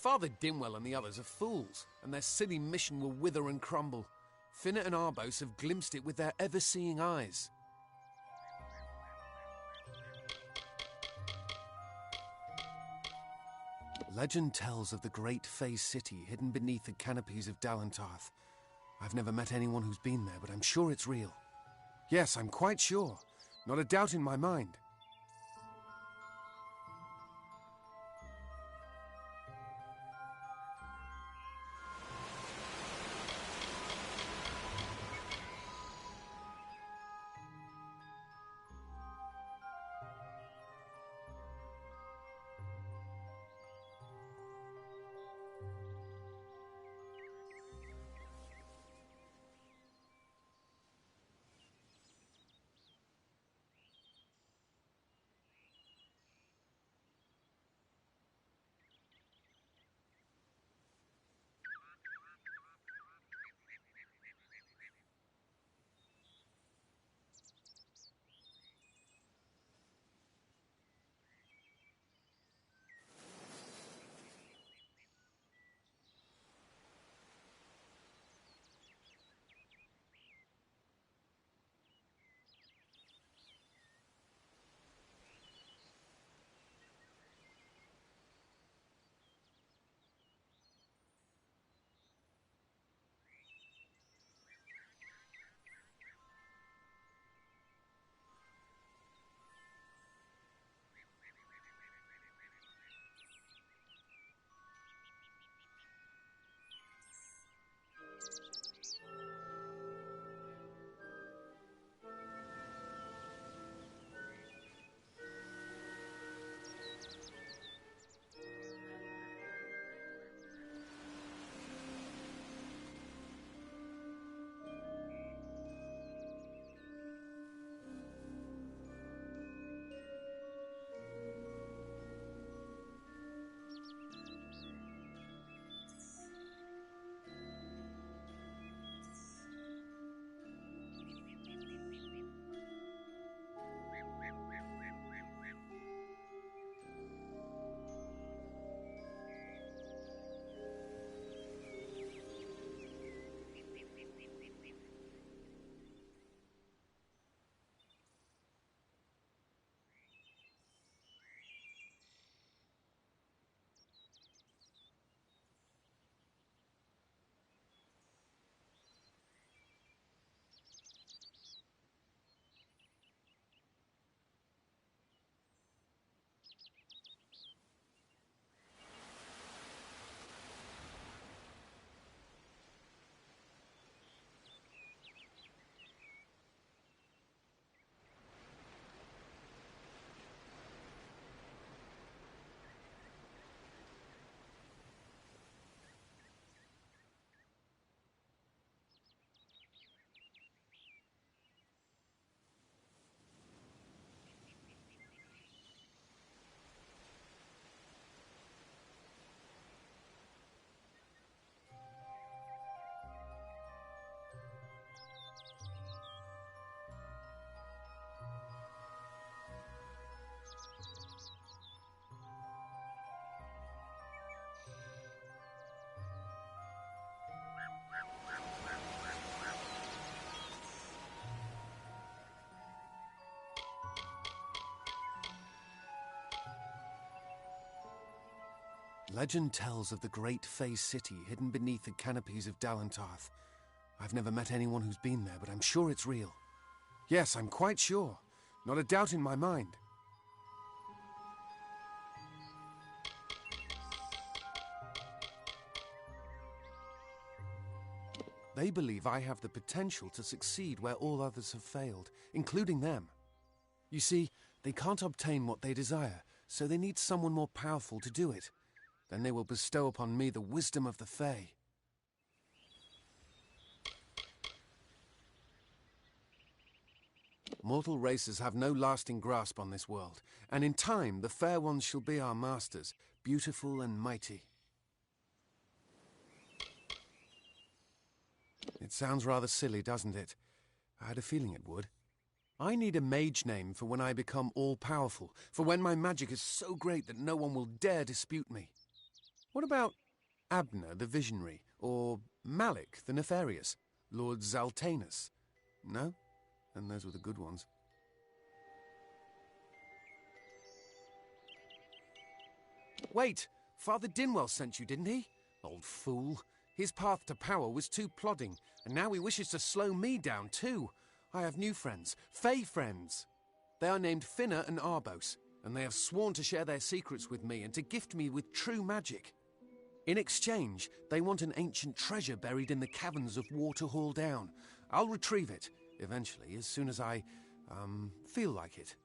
Father Dimwell and the others are fools, and their silly mission will wither and crumble. Finnet and Arbos have glimpsed it with their ever-seeing eyes. Legend tells of the great Fey city hidden beneath the canopies of Dalantarth. I've never met anyone who's been there, but I'm sure it's real. Yes, I'm quite sure. Not a doubt in my mind. Legend tells of the great Fey city hidden beneath the canopies of Dalantarth. I've never met anyone who's been there, but I'm sure it's real. Yes, I'm quite sure. Not a doubt in my mind. They believe I have the potential to succeed where all others have failed, including them. You see, they can't obtain what they desire, so they need someone more powerful to do it. Then they will bestow upon me the wisdom of the Fae. Mortal races have no lasting grasp on this world, and in time the fair ones shall be our masters, beautiful and mighty. It sounds rather silly, doesn't it? I had a feeling it would. I need a mage name for when I become all-powerful, for when my magic is so great that no one will dare dispute me. What about Abner the Visionary, or Malik the Nefarious, Lord Zaltanus? No? Then those were the good ones. Wait! Father Dinwell sent you, didn't he? Old fool. His path to power was too plodding, and now he wishes to slow me down too. I have new friends, Fey friends. They are named Finna and Arbos, and they have sworn to share their secrets with me and to gift me with true magic. In exchange, they want an ancient treasure buried in the caverns of Waterhall Down. I'll retrieve it, eventually, as soon as I, feel like it.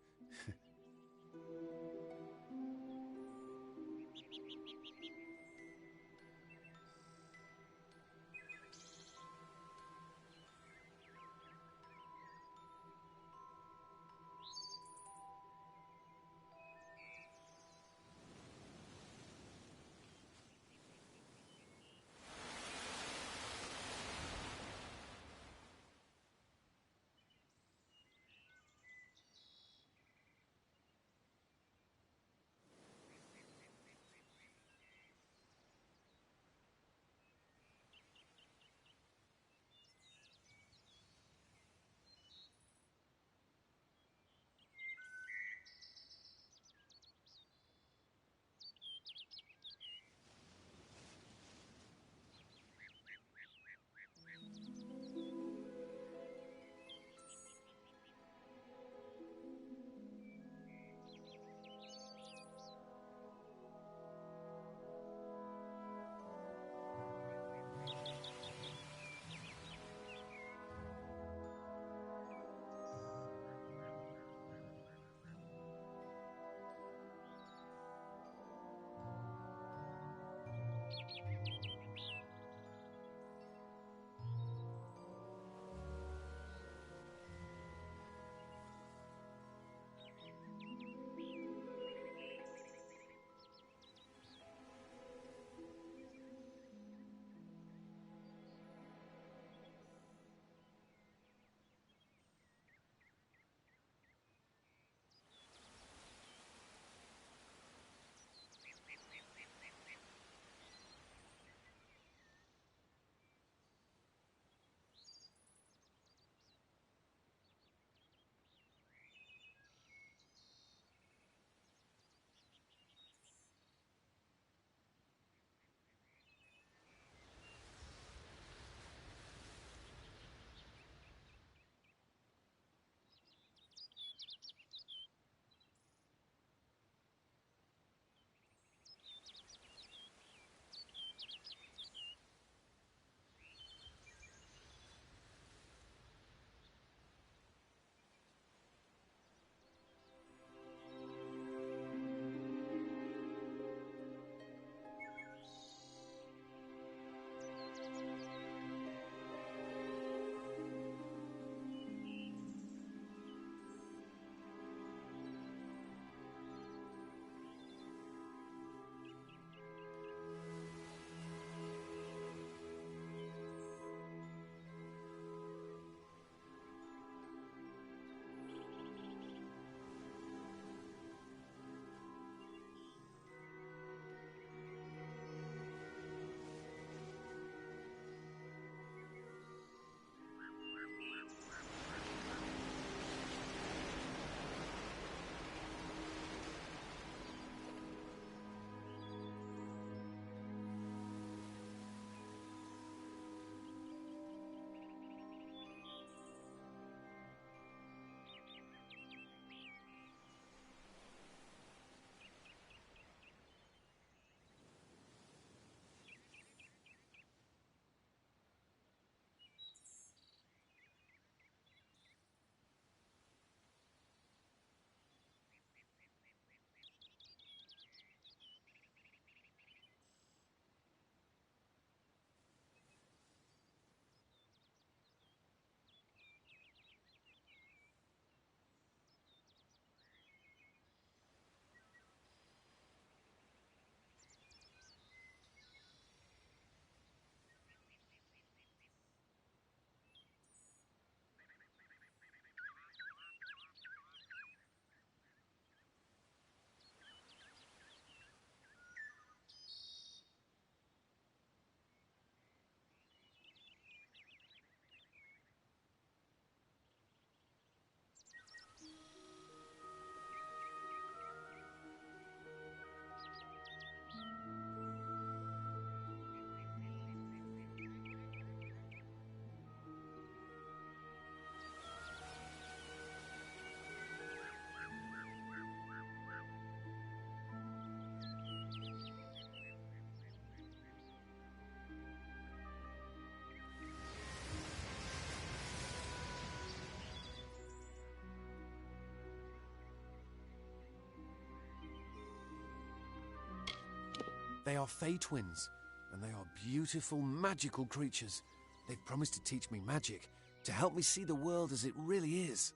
They are Fey twins, and they are beautiful, magical creatures. They've promised to teach me magic, to help me see the world as it really is.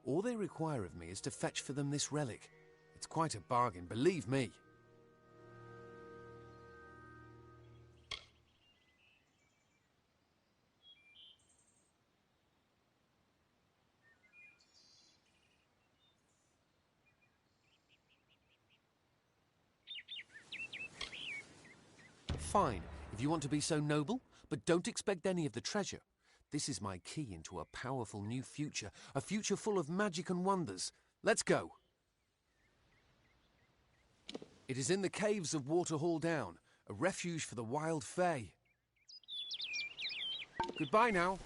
All they require of me is to fetch for them this relic. It's quite a bargain, believe me. Fine, if you want to be so noble, but don't expect any of the treasure. This is my key into a powerful new future, a future full of magic and wonders. Let's go. It is in the caves of Waterhall Down, a refuge for the wild fae. Goodbye now.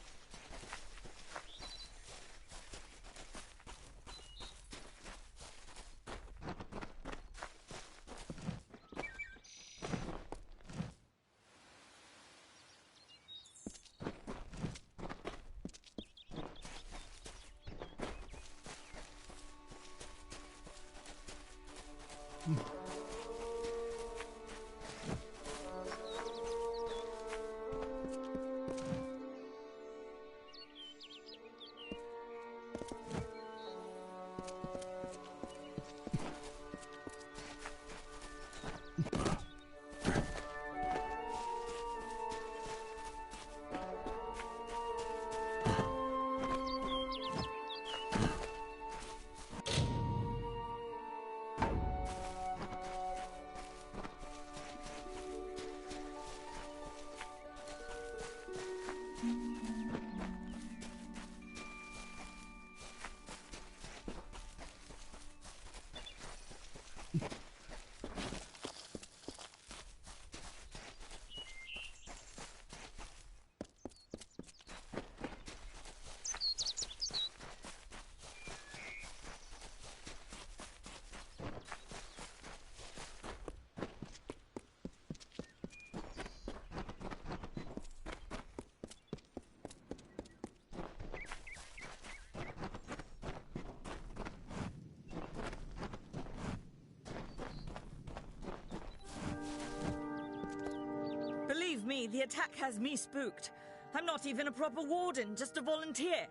Believe me, the attack has me spooked. I'm not even a proper warden, just a volunteer.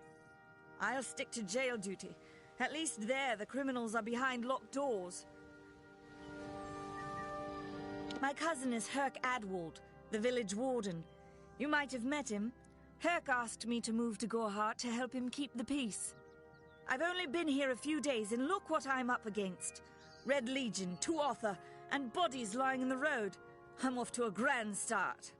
I'll stick to jail duty. At least there, the criminals are behind locked doors. My cousin is Herc Adwald, the village warden. You might have met him. Herc asked me to move to Gorhart to help him keep the peace. I've only been here a few days, and look what I'm up against. Red Legion, 2 Author, and bodies lying in the road. I'm off to a grand start.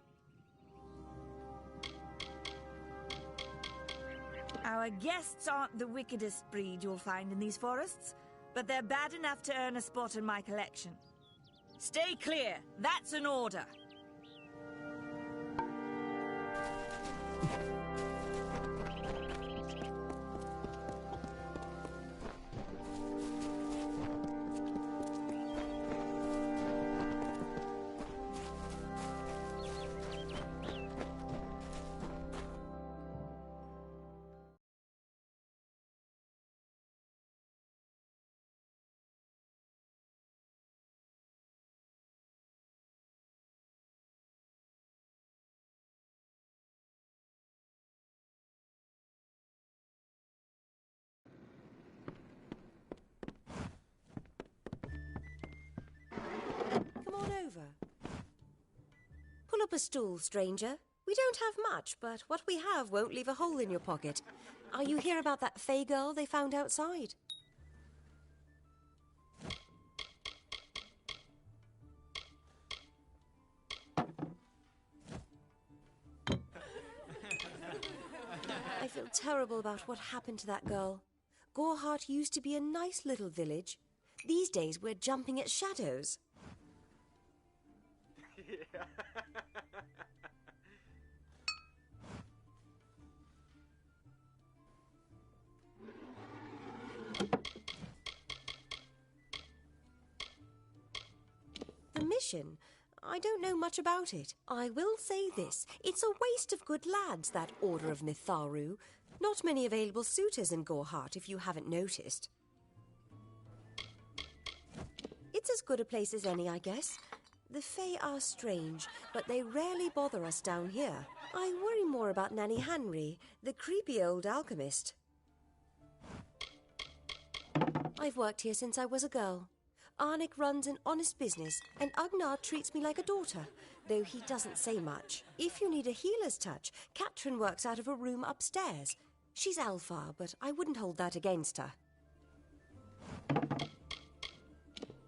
Our guests aren't the wickedest breed you'll find in these forests, but they're bad enough to earn a spot in my collection. Stay clear, that's an order. Over. Pull up a stool, stranger. We don't have much, but what we have won't leave a hole in your pocket. Are you here about that Fey girl they found outside? I feel terrible about what happened to that girl. Gorhart used to be a nice little village. These days we're jumping at shadows. The mission? I don't know much about it. I will say this. It's a waste of good lads, that Order of Mitharu. Not many available suitors in Gorhart, if you haven't noticed. It's as good a place as any, I guess. The Fae are strange, but they rarely bother us down here. I worry more about Nanny Henry, the creepy old alchemist. I've worked here since I was a girl. Arnik runs an honest business, and Agnar treats me like a daughter, though he doesn't say much. If you need a healer's touch, Katrin works out of a room upstairs. She's Alpha, but I wouldn't hold that against her.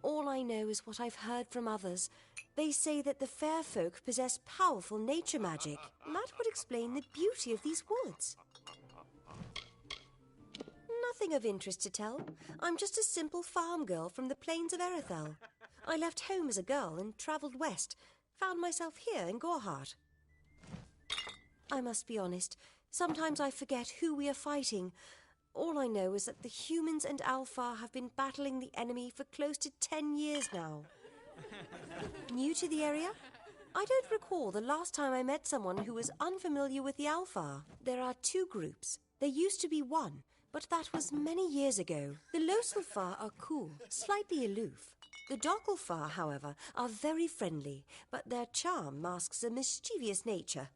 All I know is what I've heard from others. They say that the fair folk possess powerful nature magic. That would explain the beauty of these woods. Nothing of interest to tell. I'm just a simple farm girl from the plains of Erethel. I left home as a girl and travelled west. Found myself here in Gorhart. I must be honest. Sometimes I forget who we are fighting. All I know is that the humans and Alpha have been battling the enemy for close to 10 years now. New to the area? I don't recall the last time I met someone who was unfamiliar with the Alpha. There are two groups. There used to be one, but that was many years ago. The Loselfar are cool, slightly aloof. The Dockelfar, however, are very friendly, but their charm masks a mischievous nature.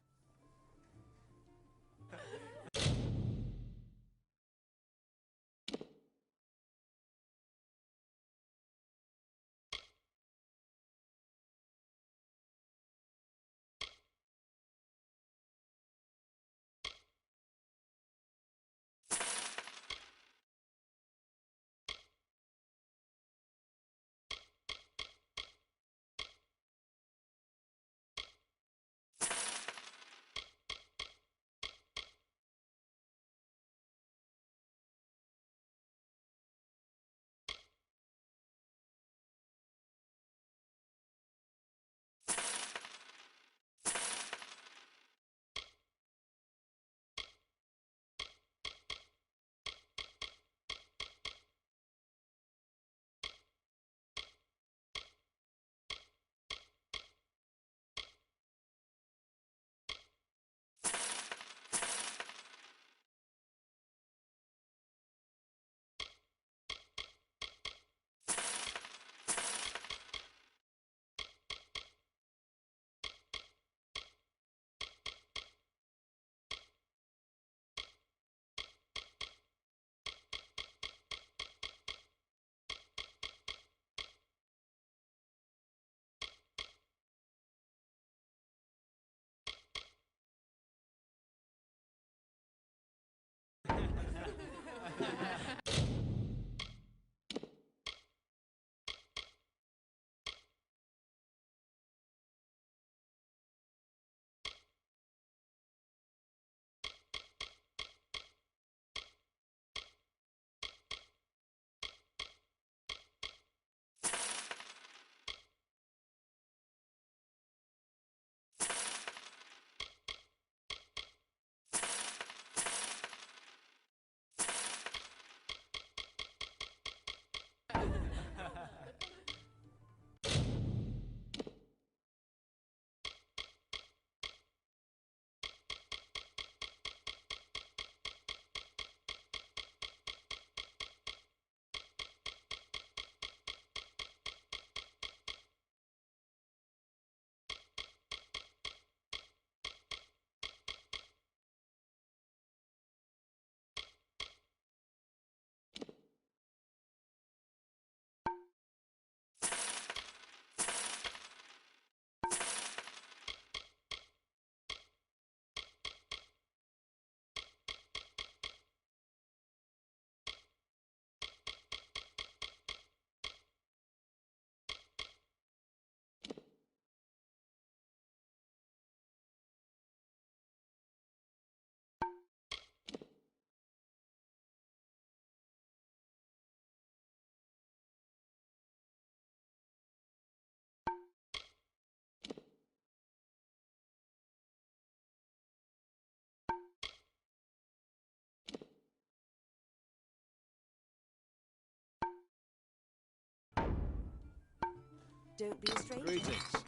Don't be a stranger. Greetings.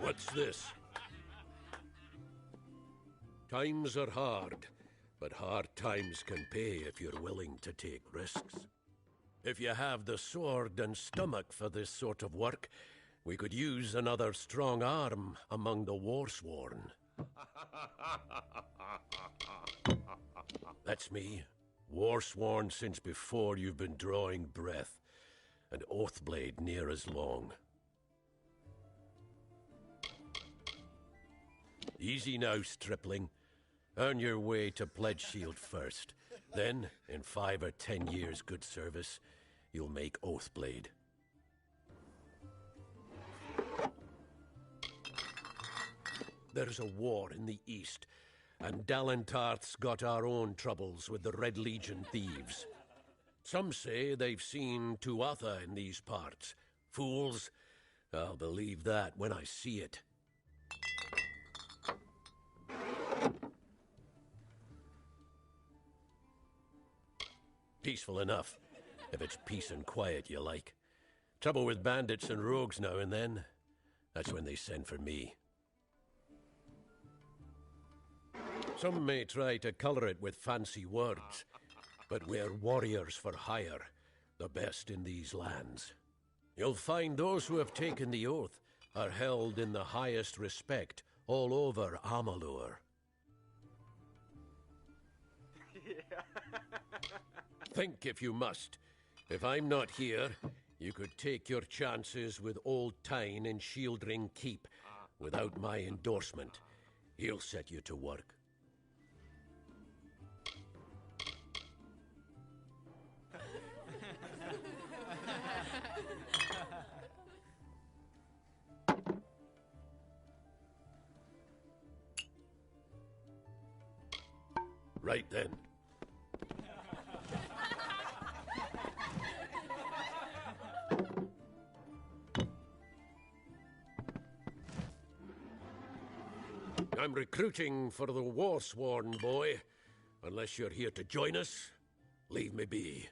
What's this? Times are hard, but hard times can pay if you're willing to take risks. If you have the sword and stomach for this sort of work, we could use another strong arm among the Warsworn. That's me, Warsworn since before you've been drawing breath, and Oathblade near as long. Easy now, stripling. Earn your way to Pledge Shield first. Then, in 5 or 10 years' good service, you'll make Oathblade. There's a war in the east, and Dalentarth's got our own troubles with the Red Legion thieves. Some say they've seen Tuatha in these parts. Fools. I'll believe that when I see it. Peaceful enough, if it's peace and quiet you like. Trouble with bandits and rogues now and then, that's when they send for me. Some may try to colour it with fancy words, but we're warriors for hire, the best in these lands. You'll find those who have taken the oath are held in the highest respect all over Amalur. Think if you must. If I'm not here, you could take your chances with Old Tyne in Shieldring Keep without my endorsement. He'll set you to work. Right then. I'm recruiting for the Warsworn, boy. Unless you're here to join us, leave me be.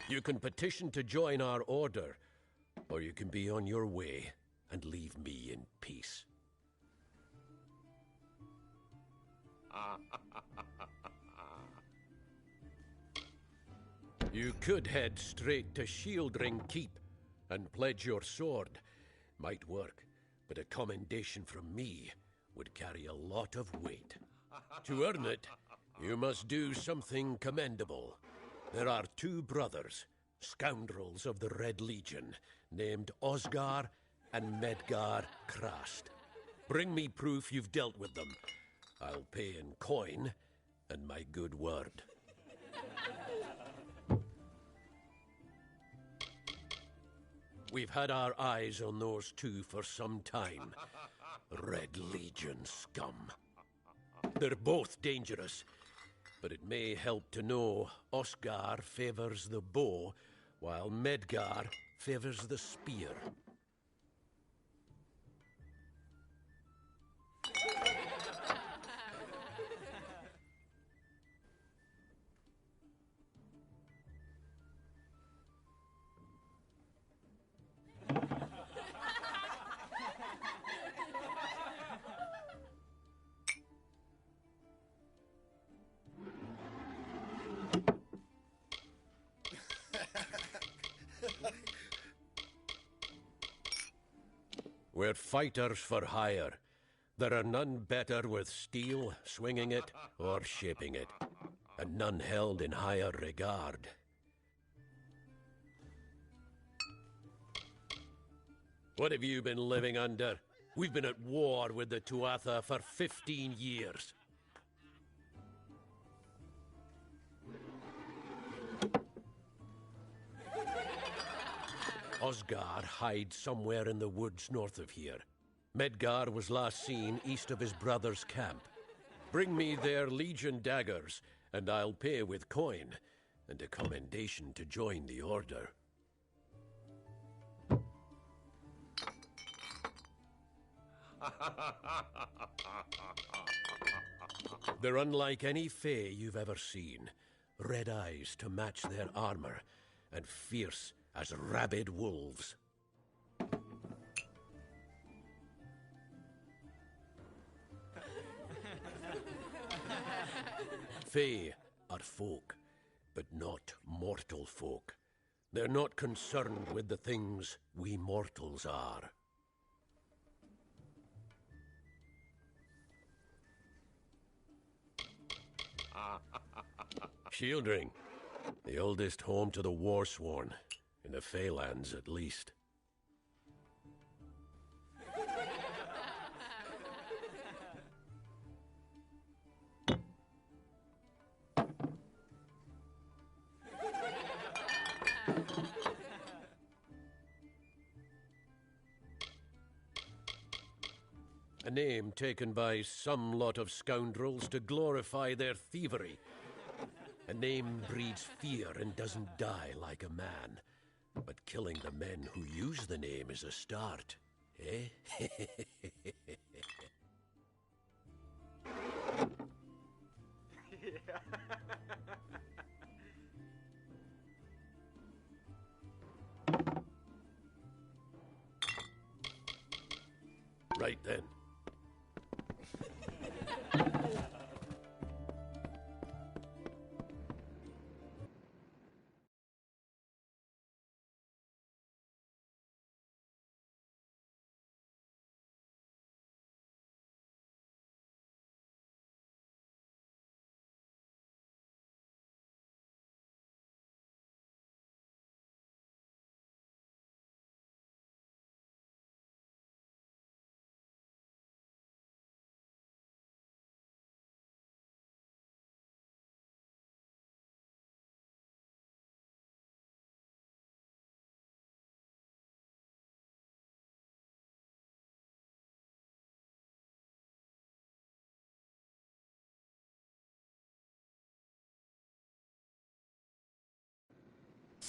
You can petition to join our order, or you can be on your way and leave me in peace. You could head straight to Shieldring Keep and pledge your sword. Might work, but a commendation from me would carry a lot of weight. To earn it, you must do something commendable. There are 2 brothers, scoundrels of the Red Legion, named Osgar and Medgar Krast. Bring me proof you've dealt with them. I'll pay in coin and my good word. We've had our eyes on those 2 for some time. Red Legion scum. They're both dangerous, but it may help to know Osgar favors the bow, while Medgar favors the spear. We're fighters for hire. There are none better with steel, swinging it, or shaping it, and none held in higher regard. What have you been living under? We've been at war with the Tuatha for 15 years. Osgar hides somewhere in the woods north of here. Medgar was last seen east of his brother's camp. Bring me their Legion daggers, and I'll pay with coin, and a commendation to join the Order. They're unlike any Fae you've ever seen. Red eyes to match their armor, and fierce as rabid wolves. Fae are folk, but not mortal folk. They're not concerned with the things we mortals are. Shieldring, the oldest home to the Warsworn, in the Feylands at least. A name taken by some lot of scoundrels to glorify their thievery. A name breeds fear and doesn't die like a man. But killing the men who use the name is a start, eh? Right then.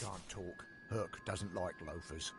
Can't talk. Herc doesn't like loafers.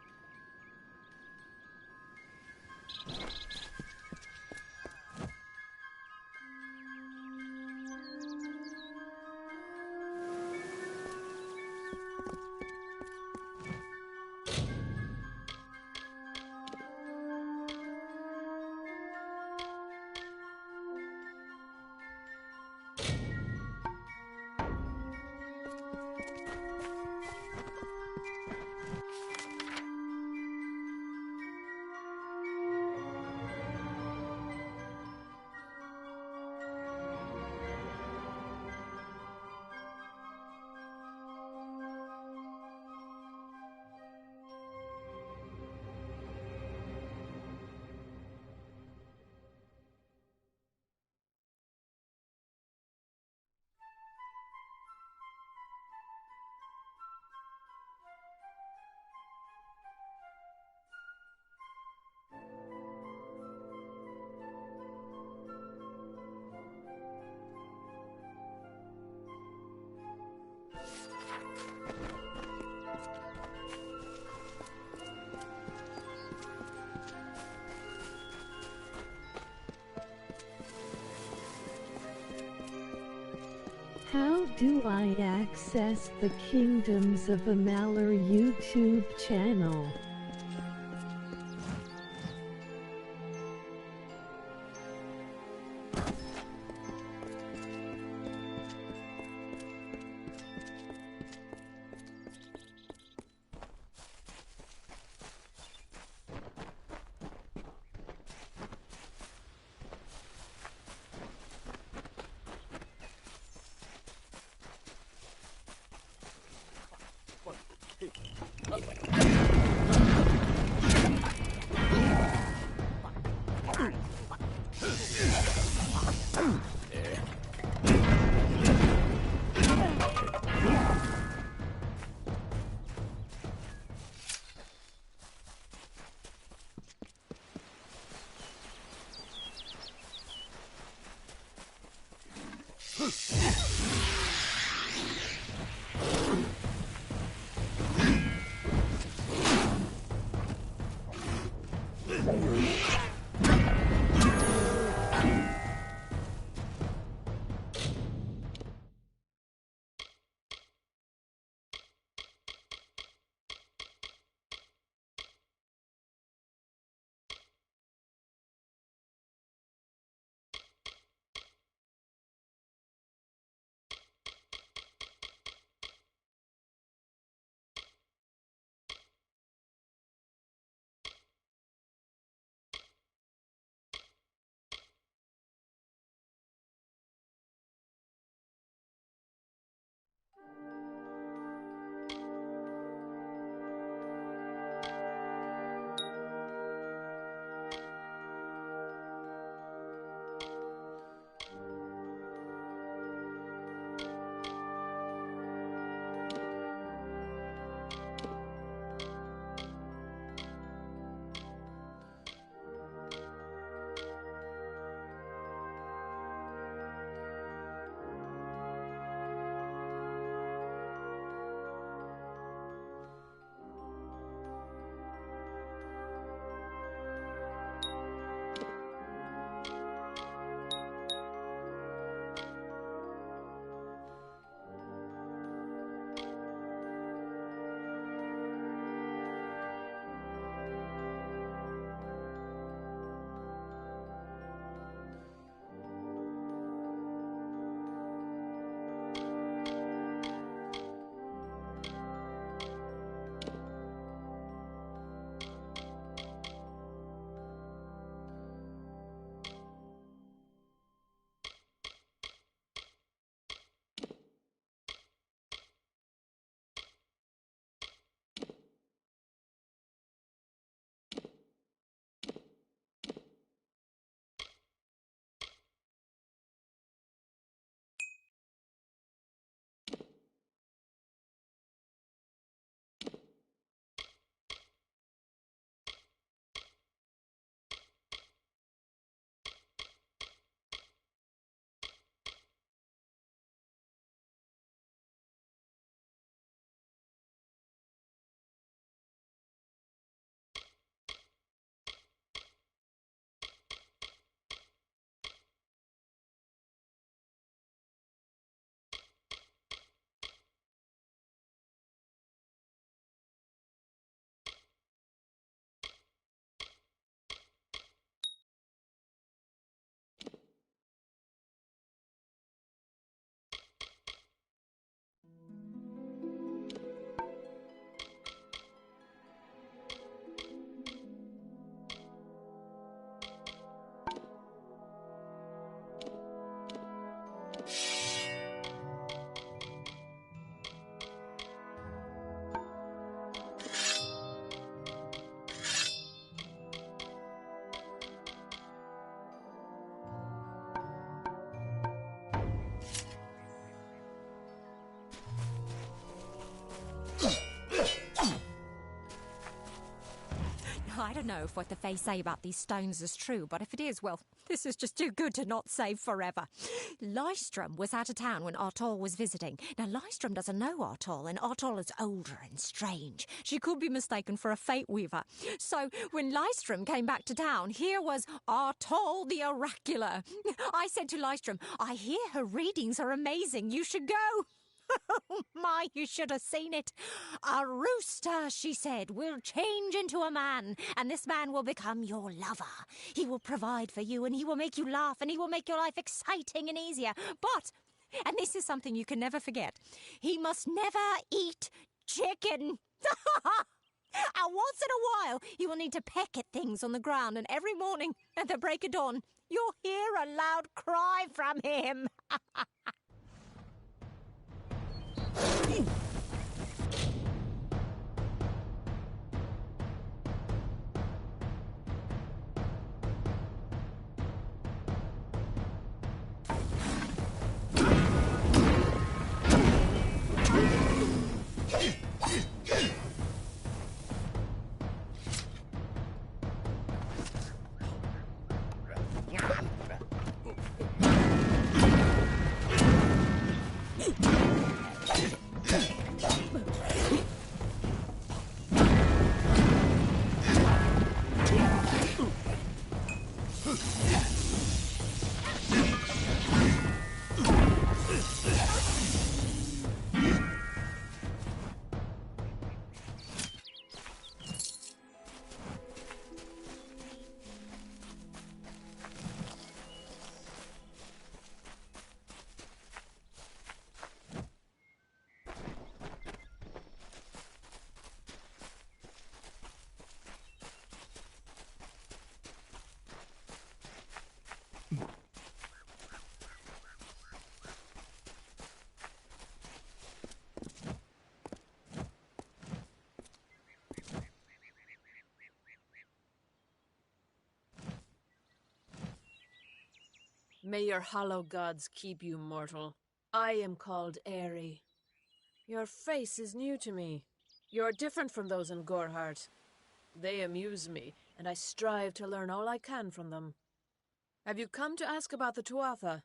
How do I access the Kingdoms of Amalur YouTube channel? I don't know if what the Fae say about these stones is true, but if it is, well, this is just too good to not save forever. Lystrom was out of town when Artol was visiting. Now, Lystrom doesn't know Artol, and Artol is older and strange. She could be mistaken for a Fate Weaver. So, when Lystrom came back to town, here was Artol the Oracular. I said to Lystrom, I hear her readings are amazing. You should go. Oh, my, you should have seen it. A rooster, she said, will change into a man, and this man will become your lover. He will provide for you, and he will make you laugh, and he will make your life exciting and easier. But, and this is something you can never forget, he must never eat chicken. And once in a while, he will need to peck at things on the ground, and every morning at the break of dawn, you'll hear a loud cry from him. May your hollow gods keep you mortal. I am called Aerie. Your face is new to me. You're different from those in Gorhart. They amuse me, and I strive to learn all I can from them. Have you come to ask about the Tuatha?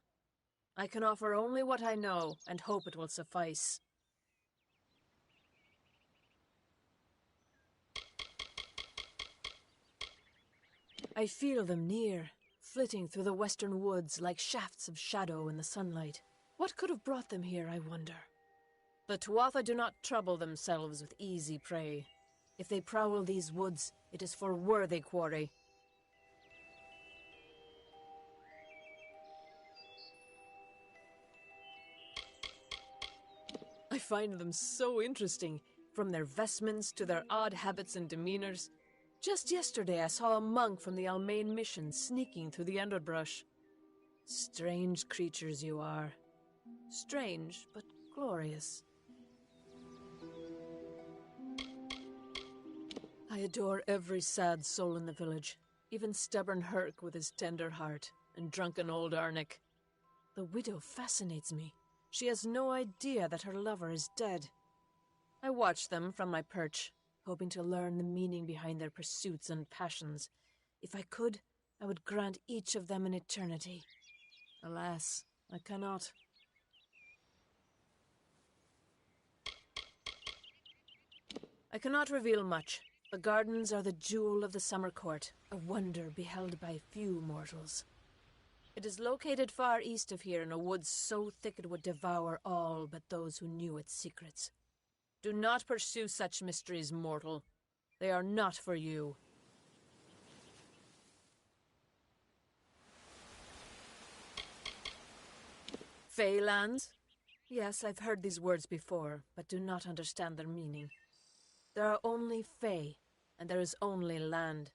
I can offer only what I know, and hope it will suffice. I feel them near, flitting through the western woods like shafts of shadow in the sunlight. What could have brought them here, I wonder? The Tuatha do not trouble themselves with easy prey. If they prowl these woods, it is for worthy quarry. I find them so interesting, from their vestments to their odd habits and demeanors. Just yesterday I saw a monk from the Almain mission sneaking through the underbrush. Strange creatures you are. Strange, but glorious. I adore every sad soul in the village, even stubborn Herc with his tender heart, and drunken old Arnick. The widow fascinates me. She has no idea that her lover is dead. I watch them from my perch, hoping to learn the meaning behind their pursuits and passions. If I could, I would grant each of them an eternity. Alas, I cannot. I cannot reveal much. The gardens are the jewel of the summer court, a wonder beheld by few mortals. It is located far east of here in a wood so thick it would devour all but those who knew its secrets. Do not pursue such mysteries, mortal. They are not for you. Feylands? Yes, I've heard these words before, but do not understand their meaning. There are only Fey, and there is only land.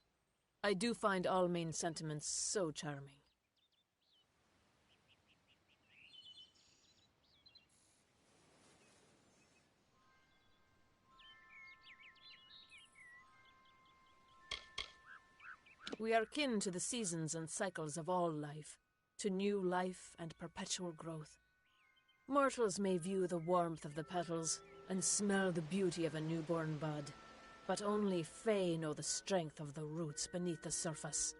I do find Almain sentiments so charming. We are kin to the seasons and cycles of all life, to new life and perpetual growth. Mortals may view the warmth of the petals and smell the beauty of a newborn bud, but only Fey know the strength of the roots beneath the surface.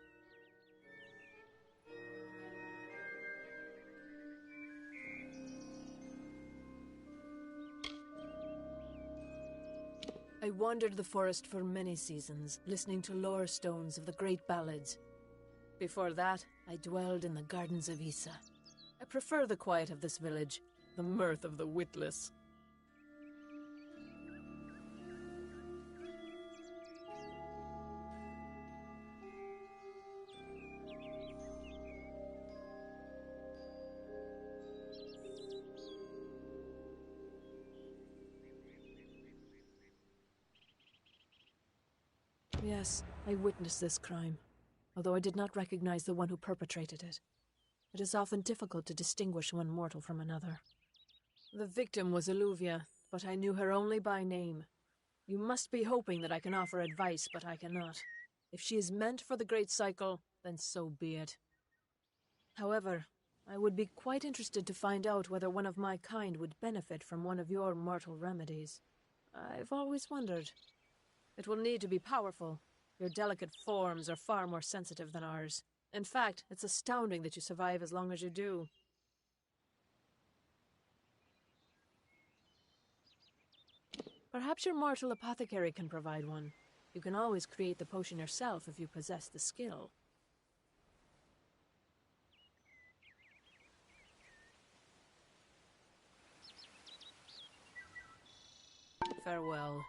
I wandered the forest for many seasons, listening to lore stones of the great ballads. Before that, I dwelled in the gardens of Issa. I prefer the quiet of this village, the mirth of the witless. Yes, I witnessed this crime, although I did not recognize the one who perpetrated it. It is often difficult to distinguish one mortal from another. The victim was Illuvia, but I knew her only by name. You must be hoping that I can offer advice, but I cannot. If she is meant for the Great Cycle, then so be it. However, I would be quite interested to find out whether one of my kind would benefit from one of your mortal remedies. I've always wondered. It will need to be powerful. Your delicate forms are far more sensitive than ours. In fact, it's astounding that you survive as long as you do. Perhaps your mortal apothecary can provide one. You can always create the potion yourself if you possess the skill. Farewell.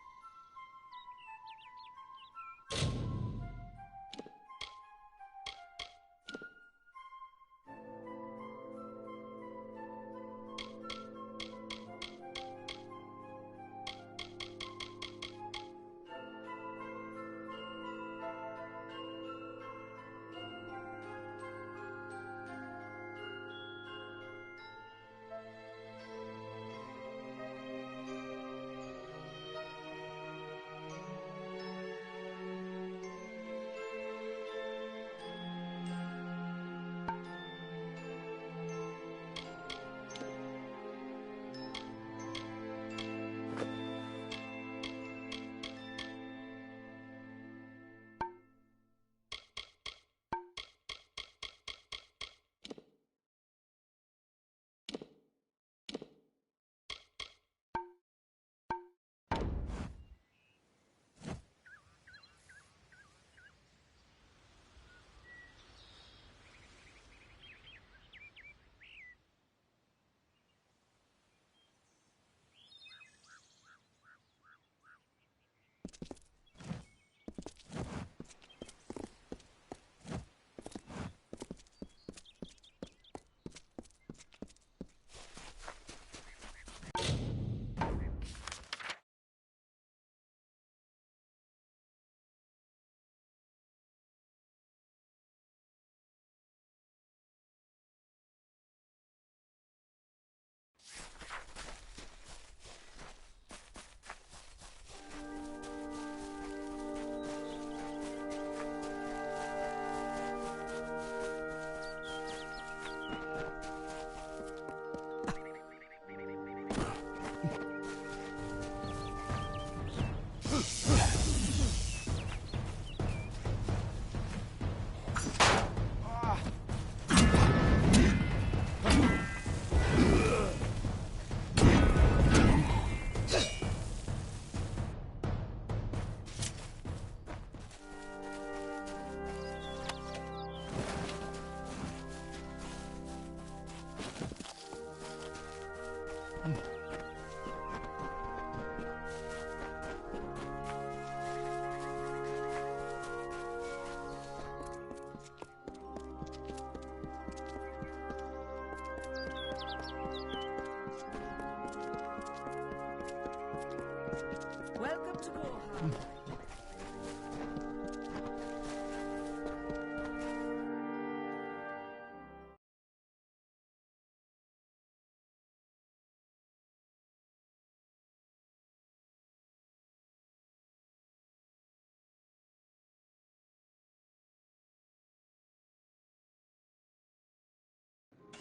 Welcome to Gorham.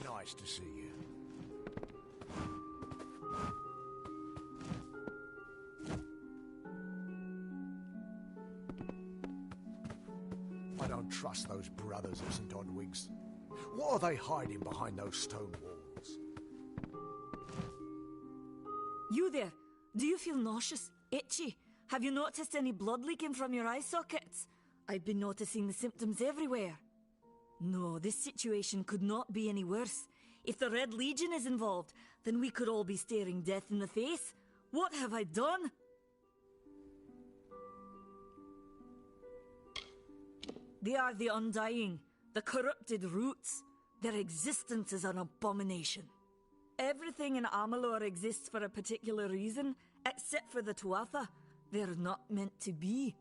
Nice to see you. I don't trust those brothers of St. Odwig's. What are they hiding behind those stone walls? You there? Do you feel nauseous? Itchy? Have you noticed any blood leaking from your eye sockets? I've been noticing the symptoms everywhere. No, this situation could not be any worse. If the Red Legion is involved, then we could all be staring death in the face. What have I done? They are the Undying, the corrupted roots. Their existence is an abomination. Everything in Amalur exists for a particular reason, except for the Tuatha. They're not meant to be.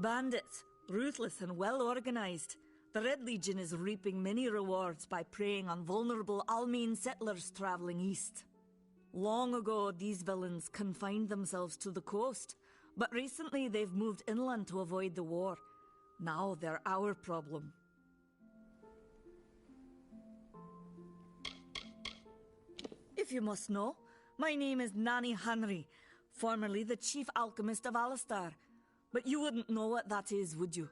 Bandits, ruthless and well organized. The Red Legion is reaping many rewards by preying on vulnerable Almane settlers traveling east. Long ago, these villains confined themselves to the coast, but recently they've moved inland to avoid the war. Now they're our problem. If you must know, my name is Nanny Henry, formerly the chief alchemist of Alistar. But you wouldn't know what that is, would you?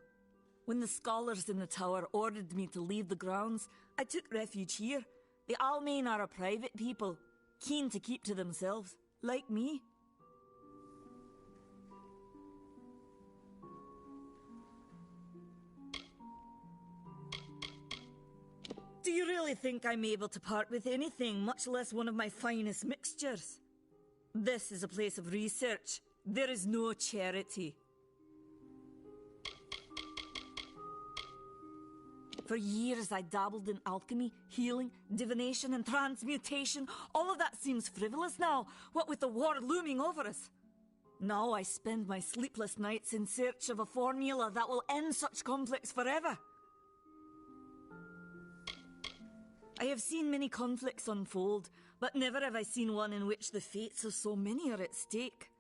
When the scholars in the tower ordered me to leave the grounds, I took refuge here. The Almane are a private people, keen to keep to themselves, like me. Do you really think I'm able to part with anything, much less one of my finest mixtures? This is a place of research. There is no charity. For years I dabbled in alchemy, healing, divination and transmutation. All of that seems frivolous now, what with the war looming over us. Now I spend my sleepless nights in search of a formula that will end such conflicts forever. I have seen many conflicts unfold, but never have I seen one in which the fates of so many are at stake.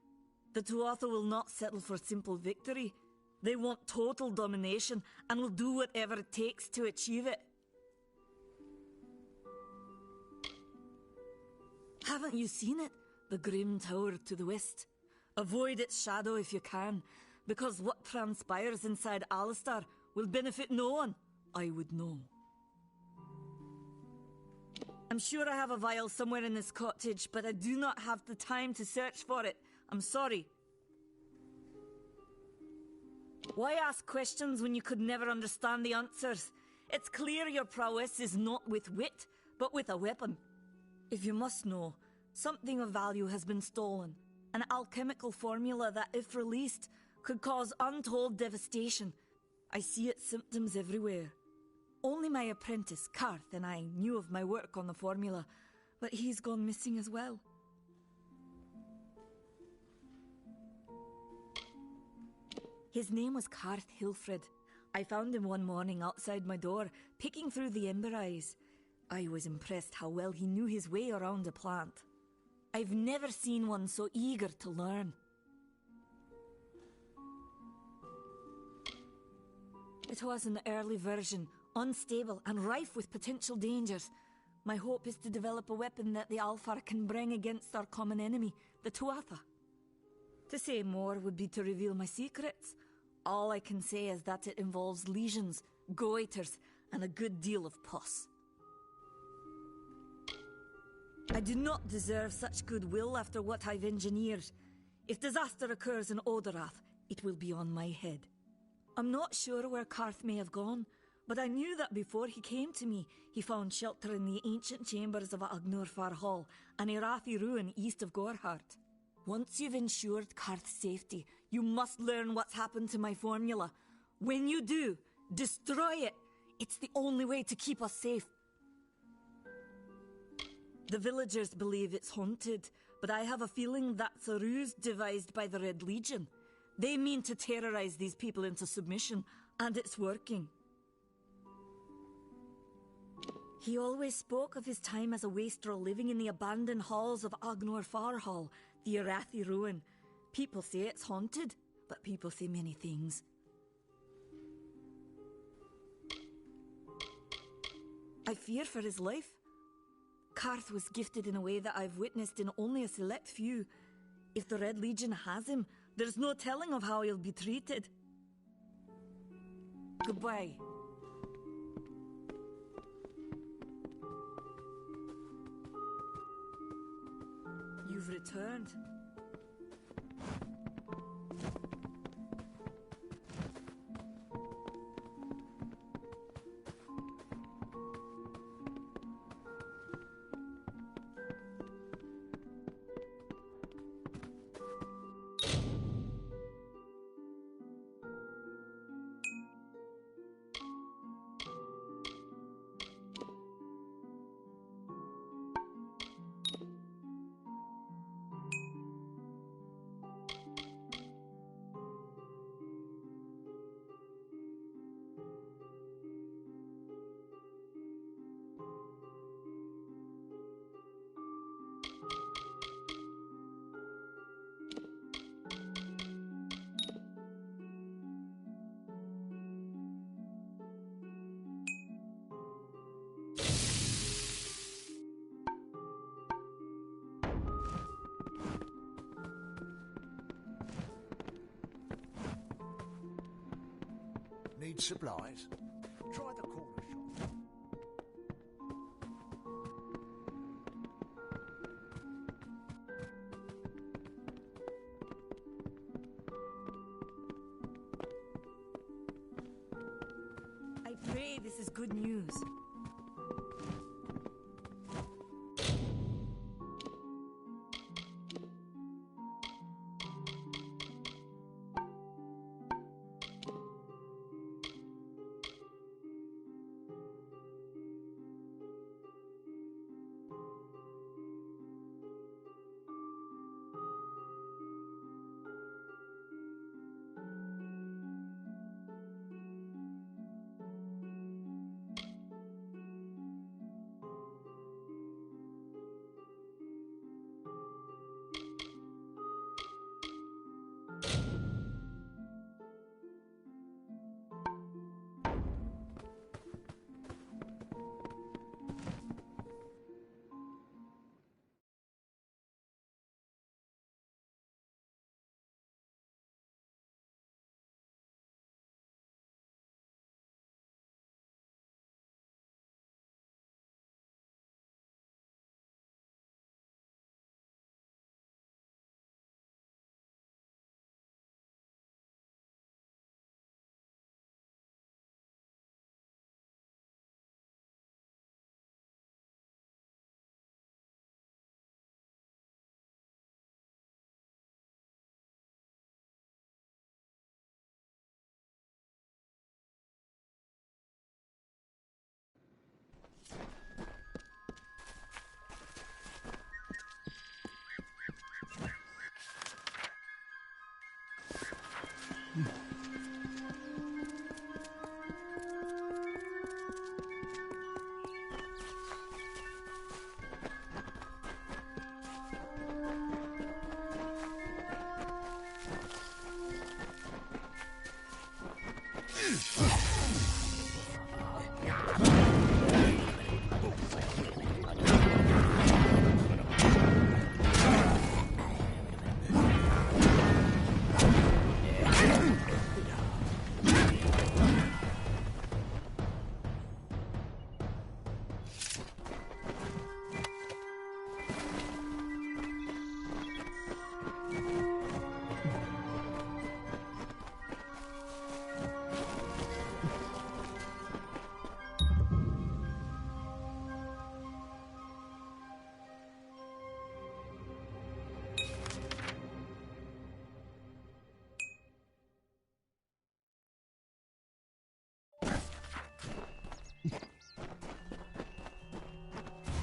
The Tuatha will not settle for simple victory. They want total domination and will do whatever it takes to achieve it. Haven't you seen it? The grim tower to the west. Avoid its shadow if you can, because what transpires inside Alistar will benefit no one. I would know. I'm sure I have a vial somewhere in this cottage, but I do not have the time to search for it. I'm sorry. Why ask questions when you could never understand the answers? It's clear your prowess is not with wit, but with a weapon. If you must know, something of value has been stolen. An alchemical formula that, if released, could cause untold devastation. I see its symptoms everywhere. Only my apprentice, Karth, and I knew of my work on the formula, but he's gone missing as well. His name was Karth Hilfred. I found him one morning outside my door, picking through the ember eyes. I was impressed how well he knew his way around a plant. I've never seen one so eager to learn. It was an early version, unstable and rife with potential dangers. My hope is to develop a weapon that the Alfar can bring against our common enemy, the Tuatha. To say more would be to reveal my secrets. All I can say is that it involves lesions, goiters, and a good deal of pus. I do not deserve such goodwill after what I've engineered. If disaster occurs in Odorath, it will be on my head. I'm not sure where Karth may have gone, but I knew that before he came to me, he found shelter in the ancient chambers of Agnurfar Hall, an Irathi ruin east of Gorhart. Once you've ensured Karth's safety, you must learn what's happened to my formula. When you do, destroy it. It's the only way to keep us safe. The villagers believe it's haunted, but I have a feeling that's a ruse devised by the Red Legion. They mean to terrorize these people into submission, and it's working. He always spoke of his time as a wastrel living in the abandoned halls of Agnor Farhall, the Arathi ruin. People say it's haunted, but people say many things. I fear for his life. Karth was gifted in a way that I've witnessed in only a select few. If the Red Legion has him, there's no telling of how he'll be treated. Goodbye. You've returned. Need supplies? Try the corner shop. I pray this is good news.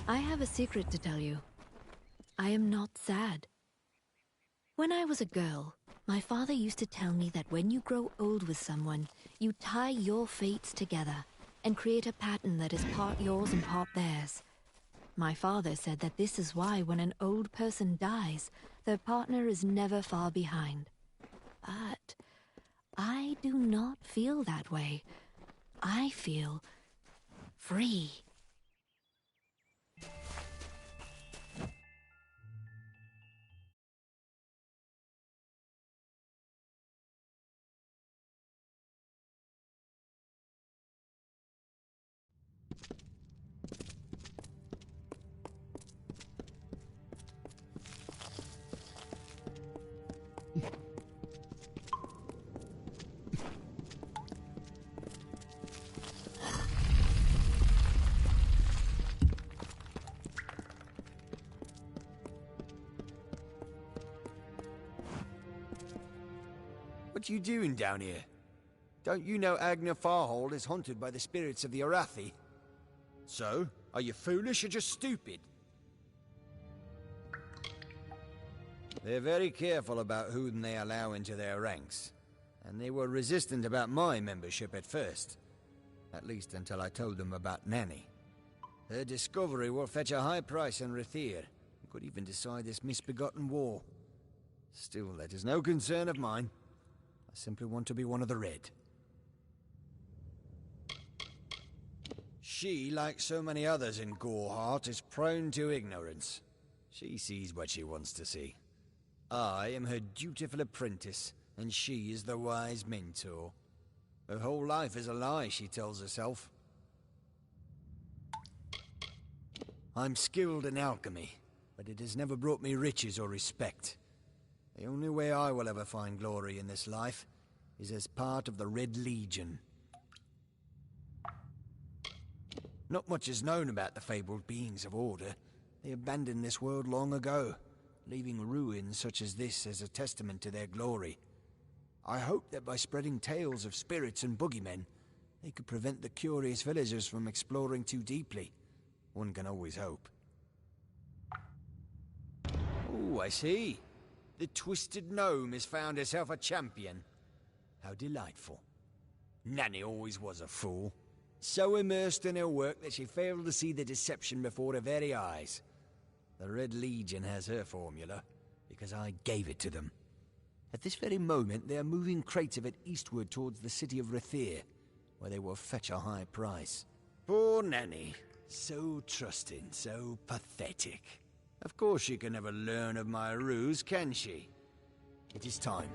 I have a secret to tell you. I am not sad. When I was a girl, my father used to tell me that when you grow old with someone, you tie your fates together and create a pattern that is part yours and part theirs. My father said that this is why when an old person dies, their partner is never far behind. But I do not feel that way. I feel free. What you doing down here? Don't you know Agna Farhold is haunted by the spirits of the Arathi? So, are you foolish or just stupid? They're very careful about who they allow into their ranks, and they were resistant about my membership at first. At least until I told them about Nanny. Her discovery will fetch a high price in Rathir, and could even decide this misbegotten war. Still, that is no concern of mine. I simply want to be one of the Red. She, like so many others in Goreheart, is prone to ignorance. She sees what she wants to see. I am her dutiful apprentice, and she is the wise mentor. Her whole life is a lie, she tells herself. I'm skilled in alchemy, but it has never brought me riches or respect. The only way I will ever find glory in this life is as part of the Red Legion. Not much is known about the fabled beings of Order. They abandoned this world long ago, leaving ruins such as this as a testament to their glory. I hope that by spreading tales of spirits and boogeymen, they could prevent the curious villagers from exploring too deeply. One can always hope. Oh, I see. The Twisted Gnome has found herself a champion. How delightful. Nanny always was a fool. So immersed in her work that she failed to see the deception before her very eyes. The Red Legion has her formula, because I gave it to them. At this very moment, they are moving crates of it eastward towards the city of Rathir, where they will fetch a high price. Poor Nanny. So trusting, so pathetic. Of course she can never learn of my ruse, can she? It is time.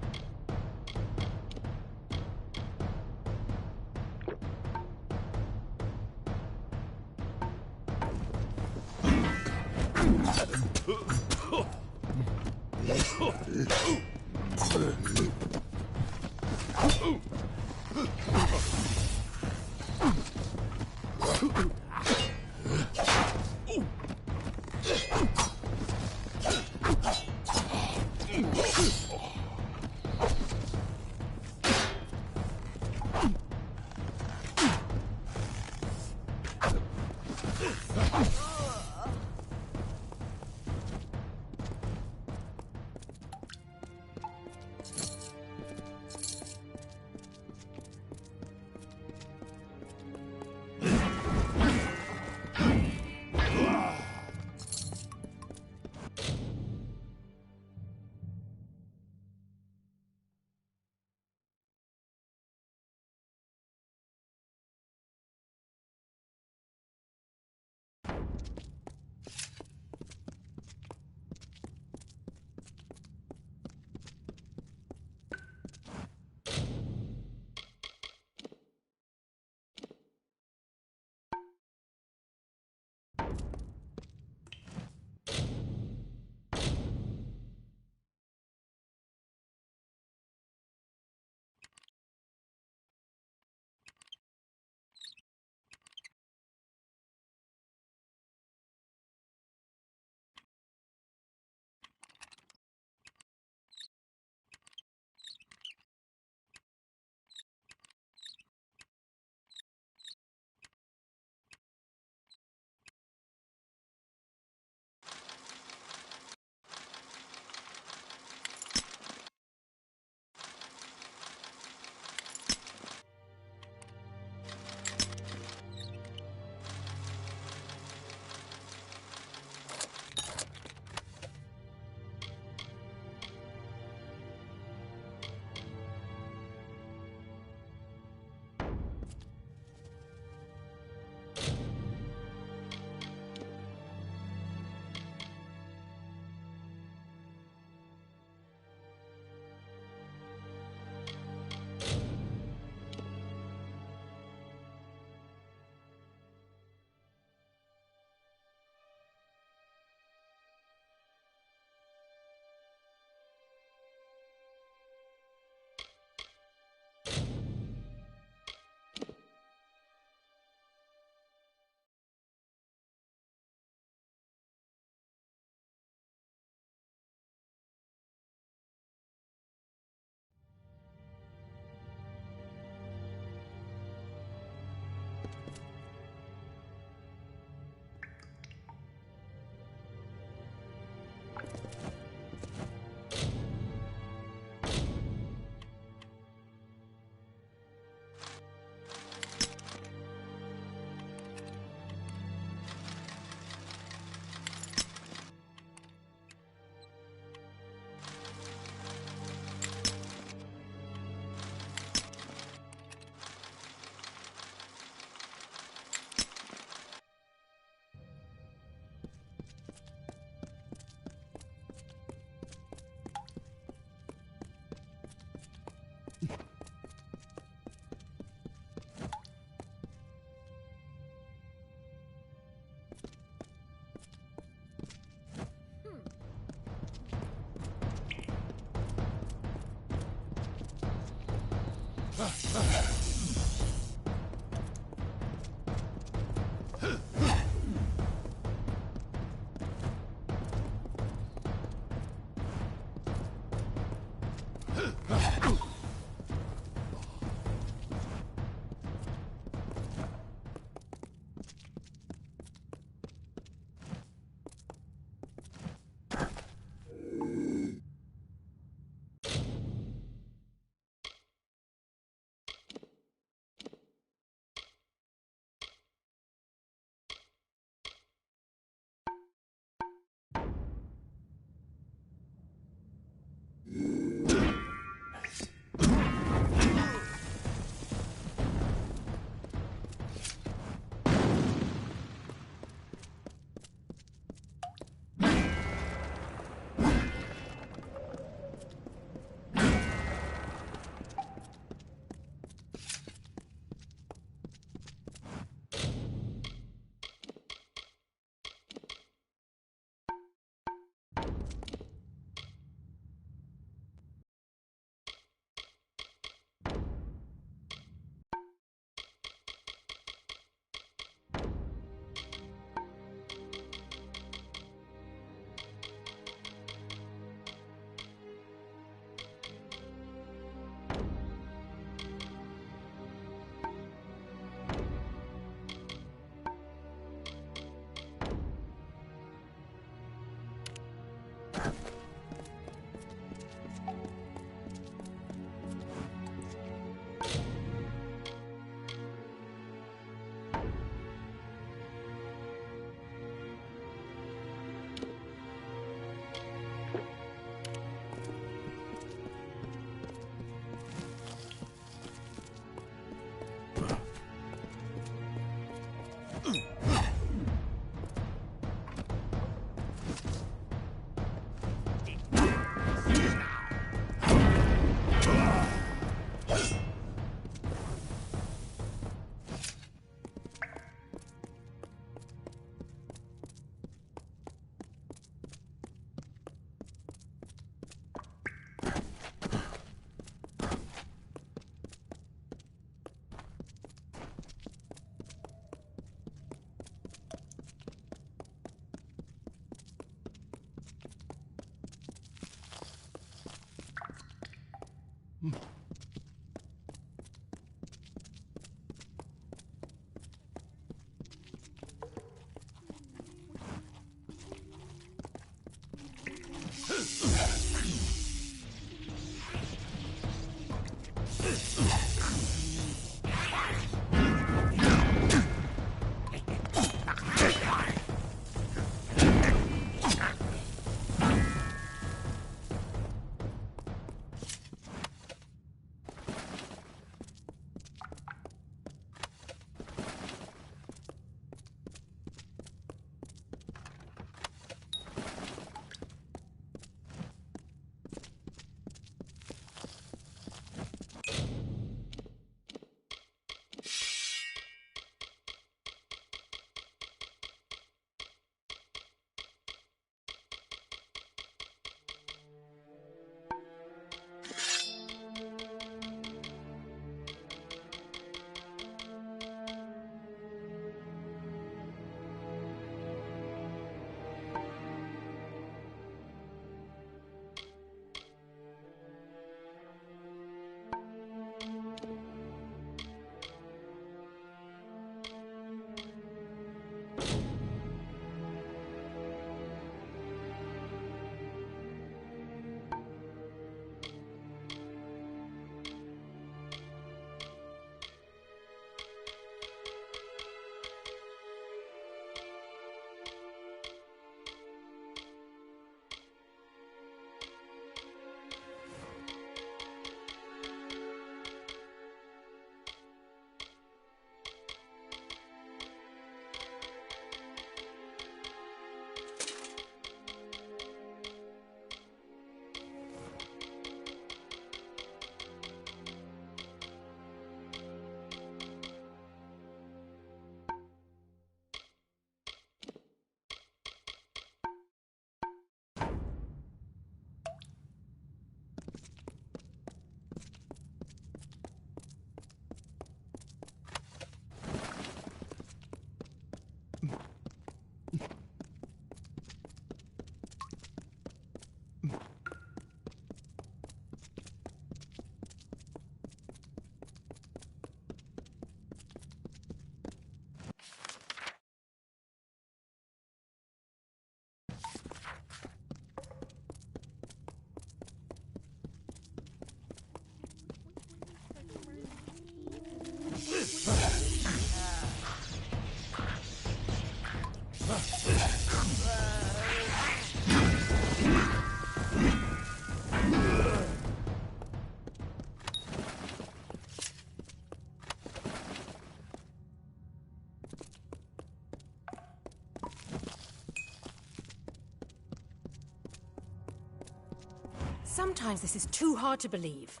Sometimes this is too hard to believe.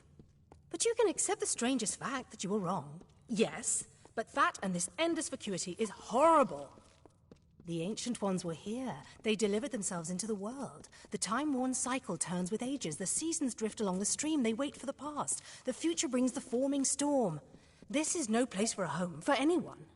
But you can accept the strangest fact that you were wrong. Yes, but that and this endless vacuity is horrible. The Ancient Ones were here. They delivered themselves into the world. The time-worn cycle turns with ages. The seasons drift along the stream. They wait for the past. The future brings the forming storm. This is no place for a home, for anyone.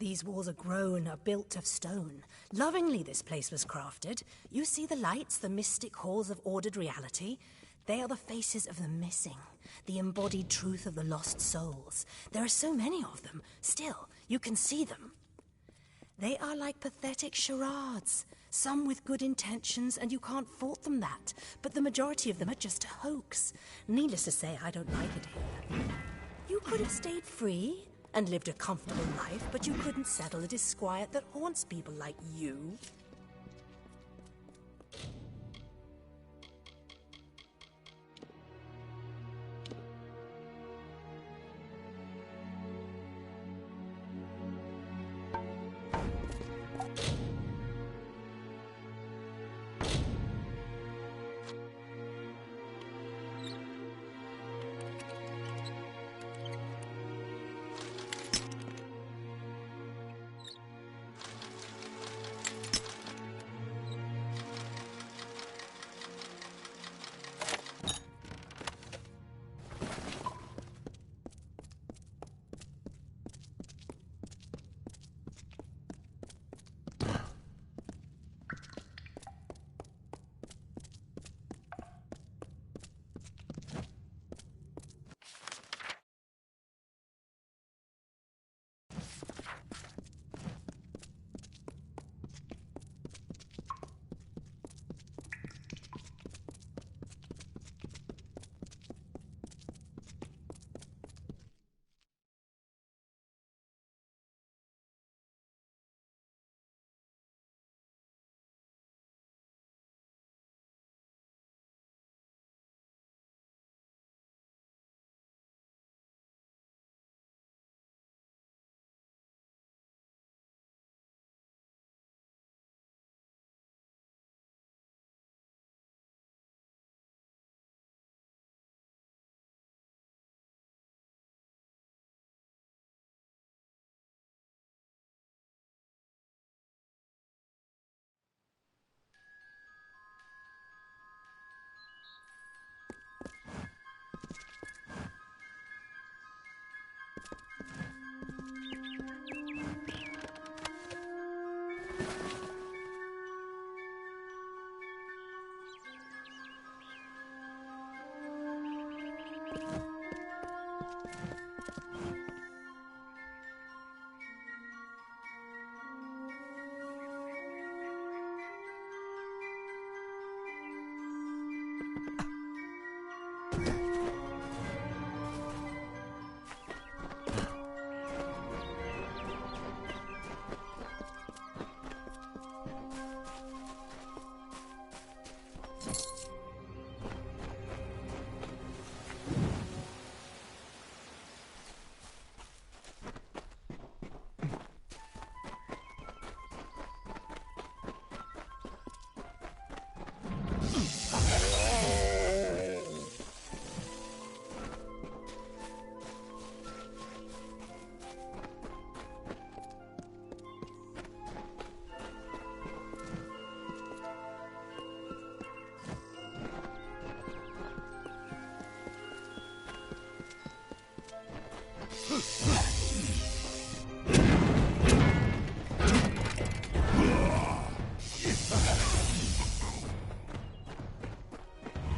These walls are grown, are built of stone. Lovingly this place was crafted. You see the lights, the mystic halls of ordered reality? They are the faces of the missing, the embodied truth of the lost souls. There are so many of them. Still, you can see them. They are like pathetic charades. Some with good intentions, and you can't fault them that. But the majority of them are just a hoax. Needless to say, I don't like it here. You could have stayed free and lived a comfortable life, but you couldn't settle the disquiet that haunts people like you.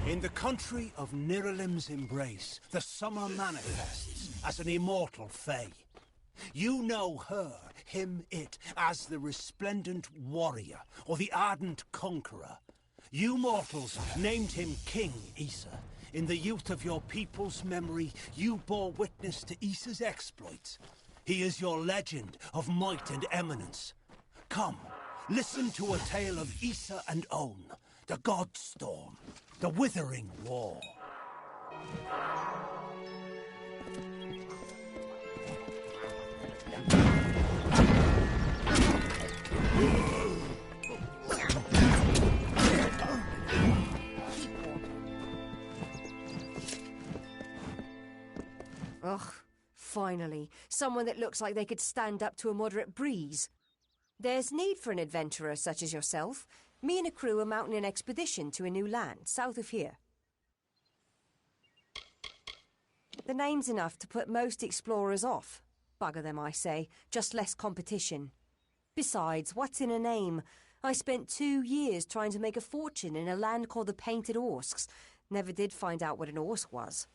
In the country of Niralim's embrace, the summer manifests as an immortal fae. You know her, him, it, as the resplendent warrior, or the ardent conqueror. You mortals named him King Issa. In the youth of your people's memory, you bore witness to Issa's exploits. He is your legend of might and eminence. Come, listen to a tale of Issa and On, the God Storm, the Withering War. Ugh, finally, someone that looks like they could stand up to a moderate breeze. There's need for an adventurer such as yourself. Me and a crew are mounting an expedition to a new land, south of here. The name's enough to put most explorers off. Bugger them, I say. Just less competition. Besides, what's in a name? I spent 2 years trying to make a fortune in a land called the Painted Orsks. Never did find out what an Orsk was.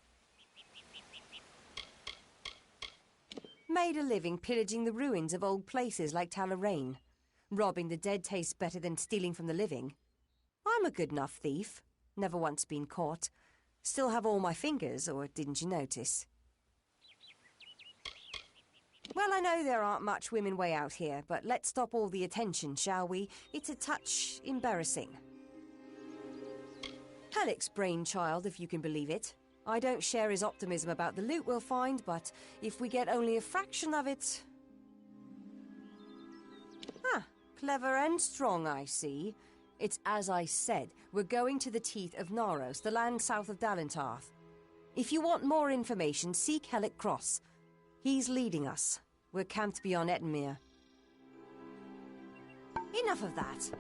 Made a living pillaging the ruins of old places like Talarain. Robbing the dead tastes better than stealing from the living. I'm a good enough thief. Never once been caught. Still have all my fingers, or didn't you notice? Well, I know there aren't much women way out here, but let's stop all the attention, shall we? It's a touch embarrassing. Halleck's brainchild, if you can believe it. I don't share his optimism about the loot we'll find, but if we get only a fraction of it... Ah, clever and strong, I see. It's as I said, we're going to the teeth of Naros, the land south of Dalentarth. If you want more information, seek Halleck Cross. He's leading us. We're camped beyond Ettenmere. Enough of that.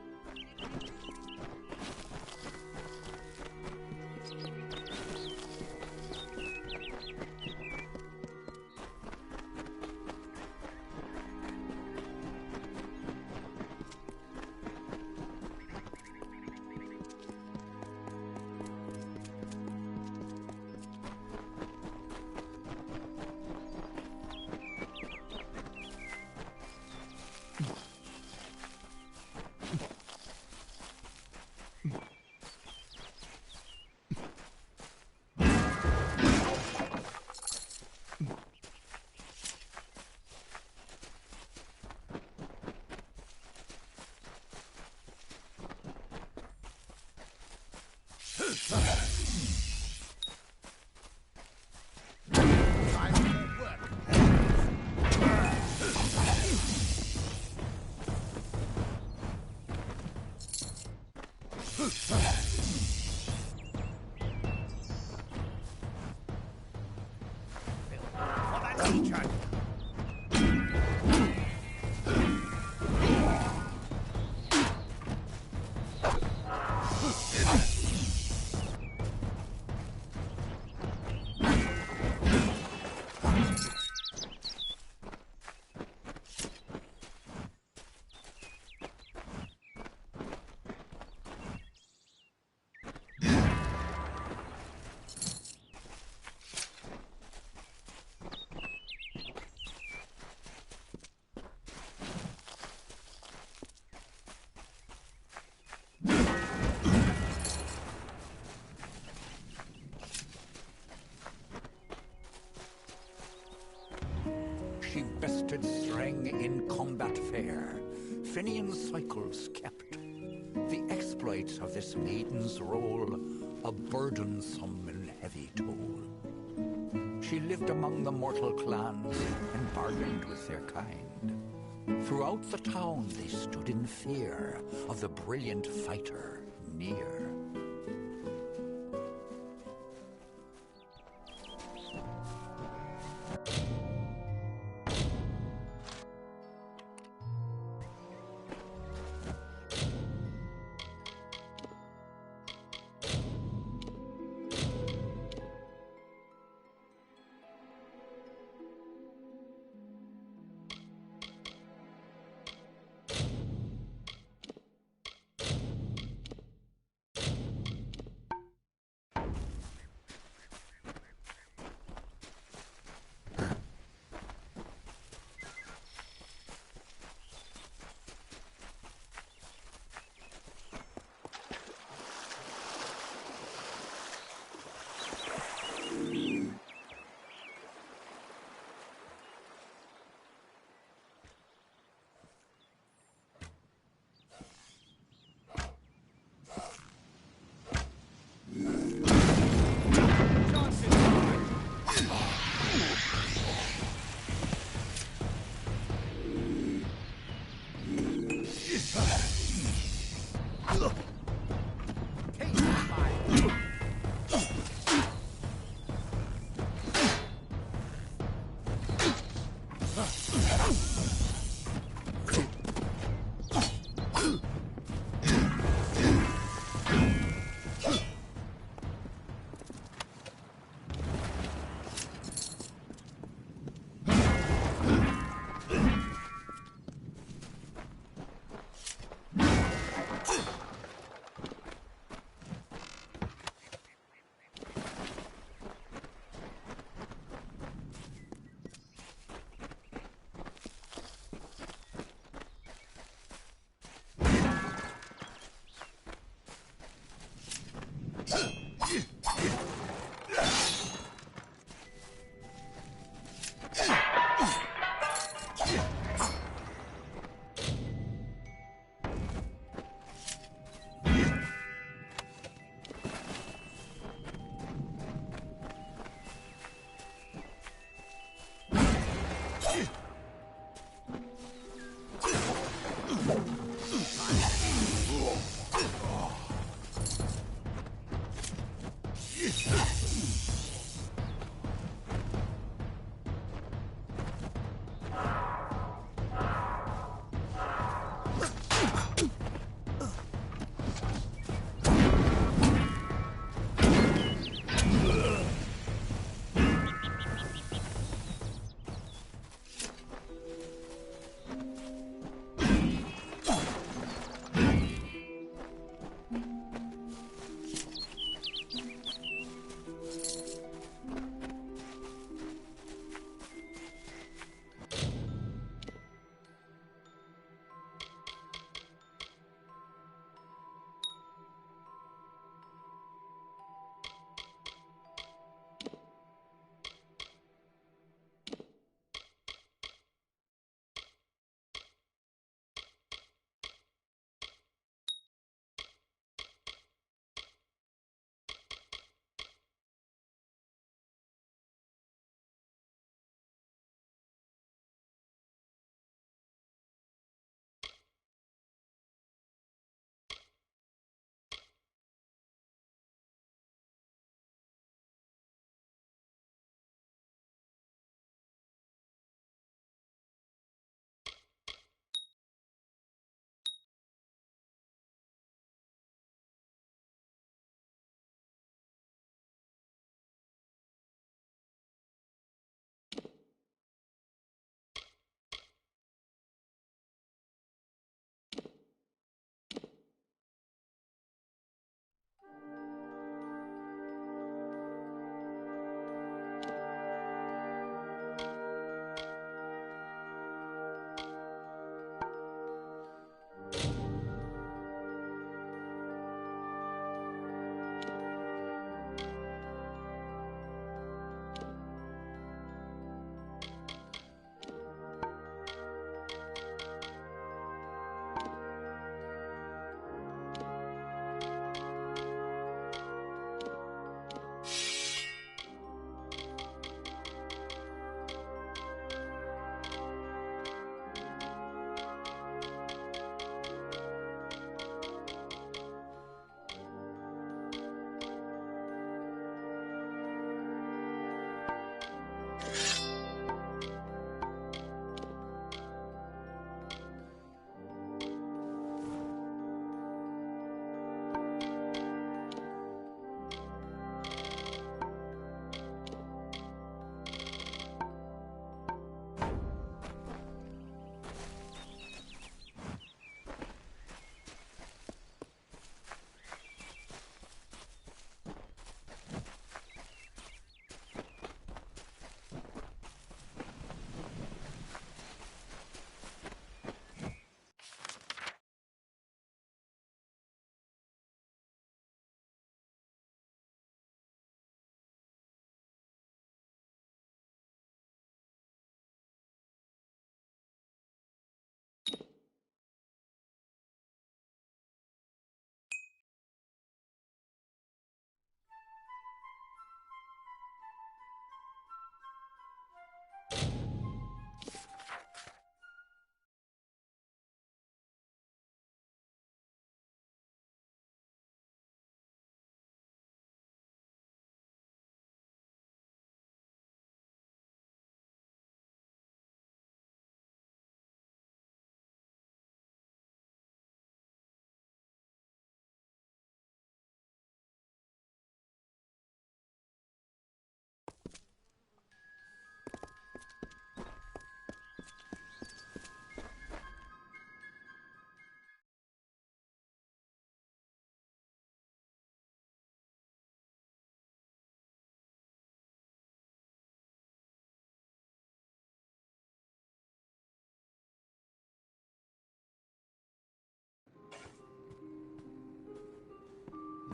She bested streng in combat fair, Finian cycles kept. The exploits of this maiden's role, a burdensome and heavy toll. She lived among the mortal clans and bargained with their kind. Throughout the town they stood in fear of the brilliant fighter near.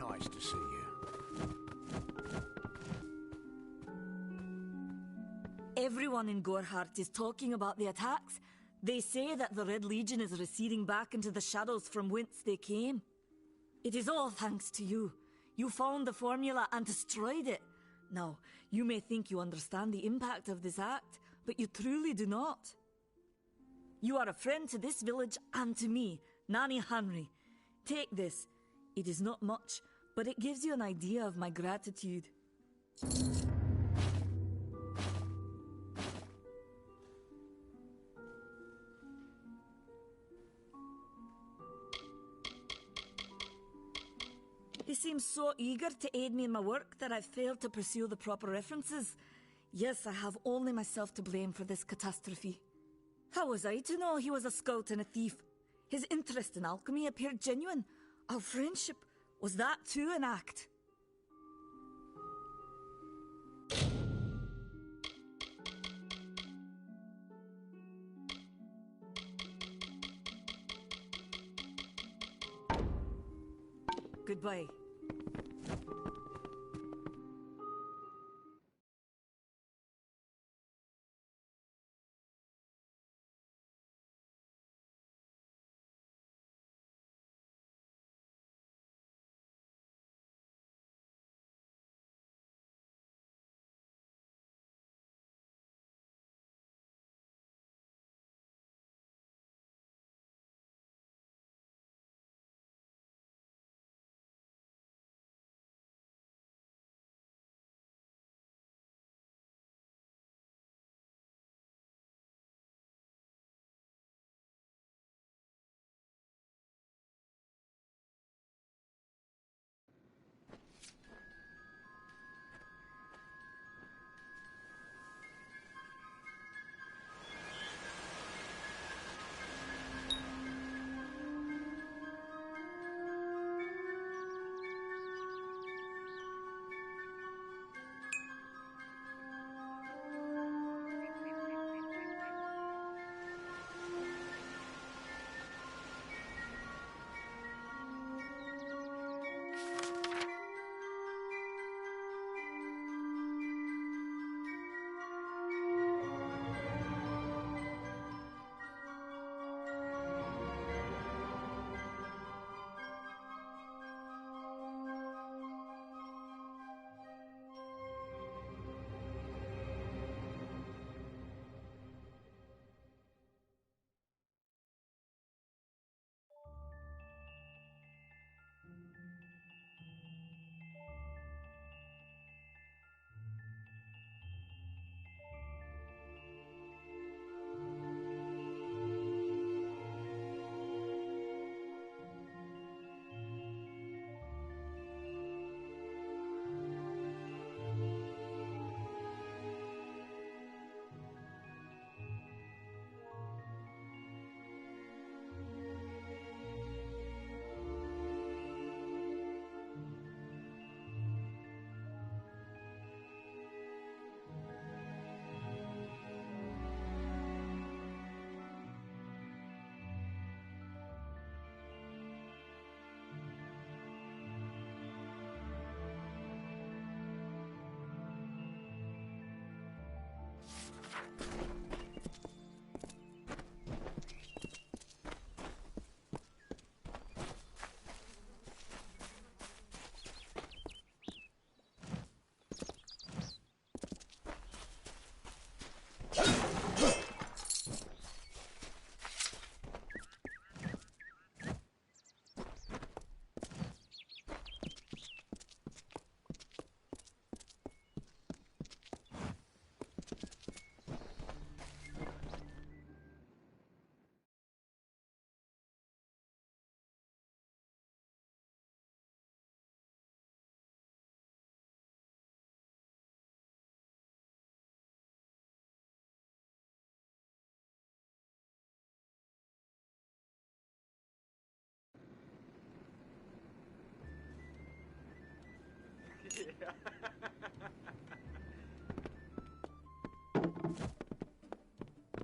Nice to see you. Everyone in Gorhart is talking about the attacks. They say that the Red Legion is receding back into the shadows from whence they came. It is all thanks to you. You found the formula and destroyed it. Now, you may think you understand the impact of this act, but you truly do not. You are a friend to this village and to me, Nanny Henry. Take this. It is not much, but it gives you an idea of my gratitude. He seems so eager to aid me in my work that I've failed to pursue the proper references. Yes, I have only myself to blame for this catastrophe. How was I to know he was a scout and a thief? His interest in alchemy appeared genuine. Our friendship, was that too an act? Goodbye.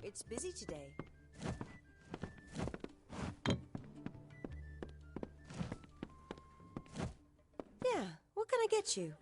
It's busy today. get you.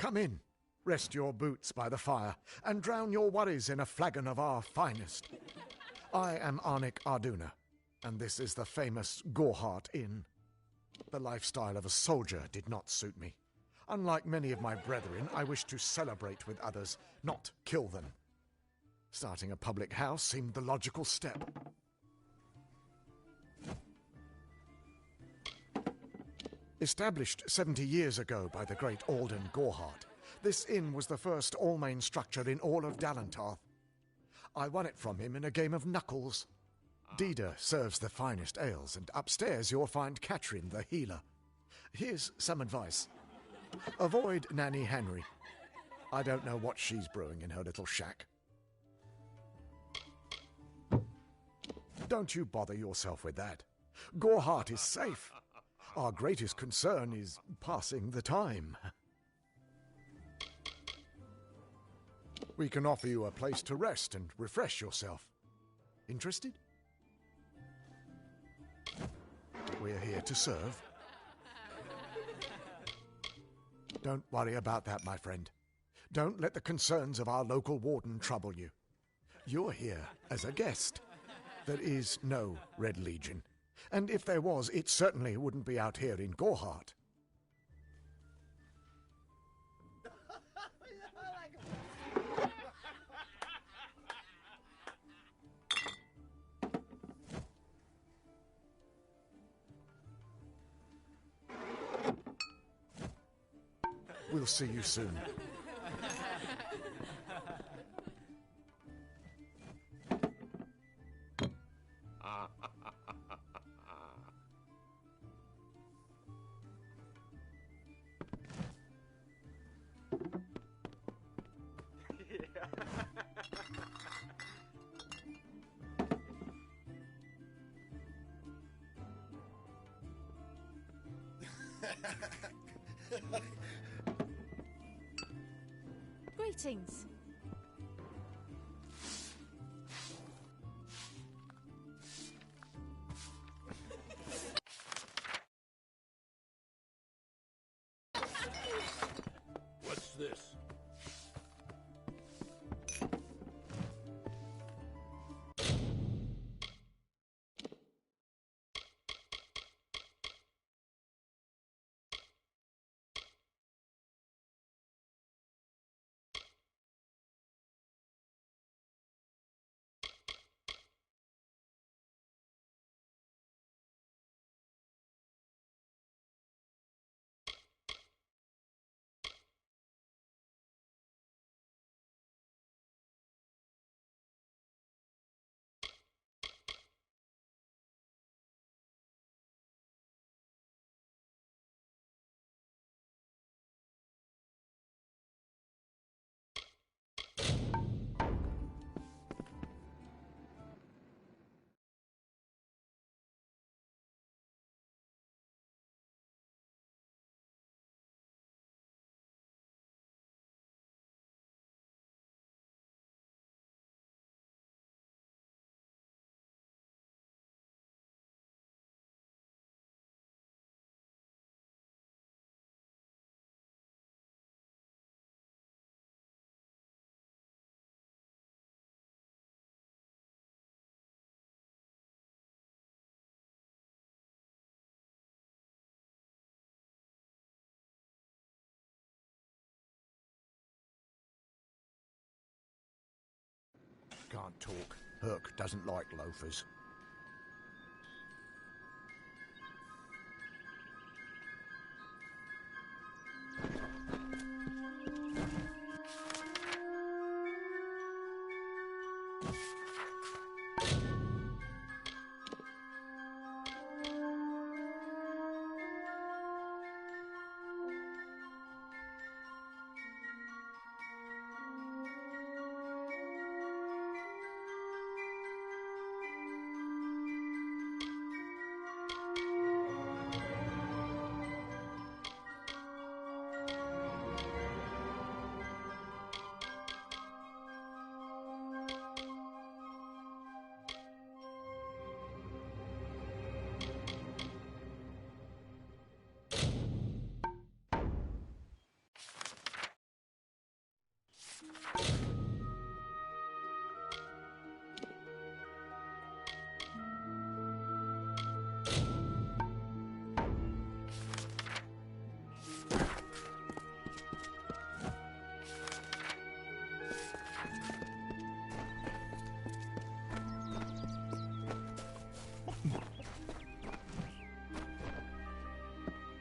Come in, rest your boots by the fire, and drown your worries in a flagon of our finest. I am Arnik Arduna, and this is the famous Gorehart Inn. The lifestyle of a soldier did not suit me. Unlike many of my brethren, I wish to celebrate with others, not kill them. Starting a public house seemed the logical step. Established 70 years ago by the great Alden Gorhart, this inn was the first all-main structure in all of Dalentarth. I won it from him in a game of knuckles. Dida serves the finest ales, and upstairs you'll find Katrin, the healer. Here's some advice. Avoid Nanny Henry. I don't know what she's brewing in her little shack. Don't you bother yourself with that. Gorhart is safe. Our greatest concern is passing the time. We can offer you a place to rest and refresh yourself. Interested? We're here to serve. Don't worry about that, my friend. Don't let the concerns of our local warden trouble you. You're here as a guest. There is no Red Legion. And if there was, it certainly wouldn't be out here in Gorhart. We'll see you soon. Greetings. What's this? Can't talk. Herc doesn't like loafers.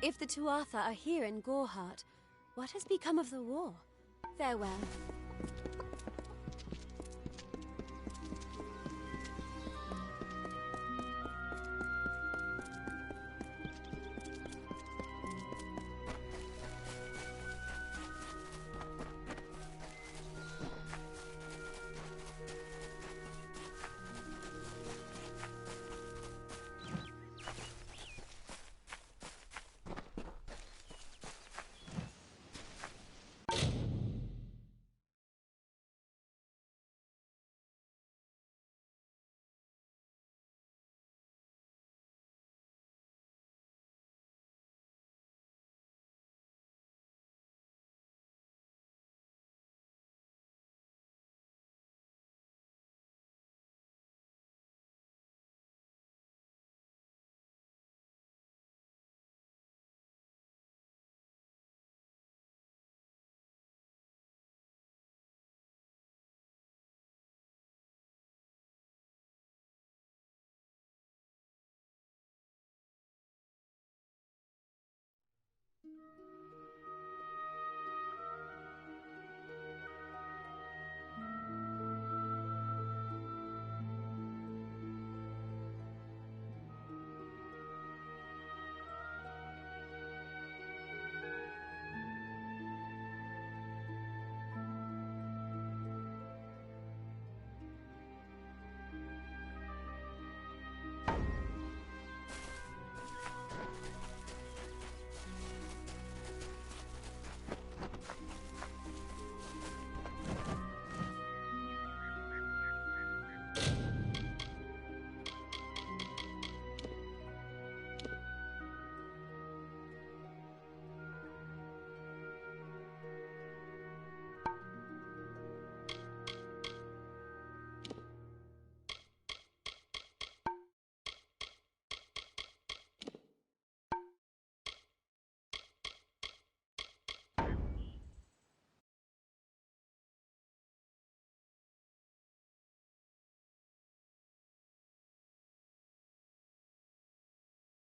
If the Tuatha are here in Gorehart, what has become of the war? Farewell.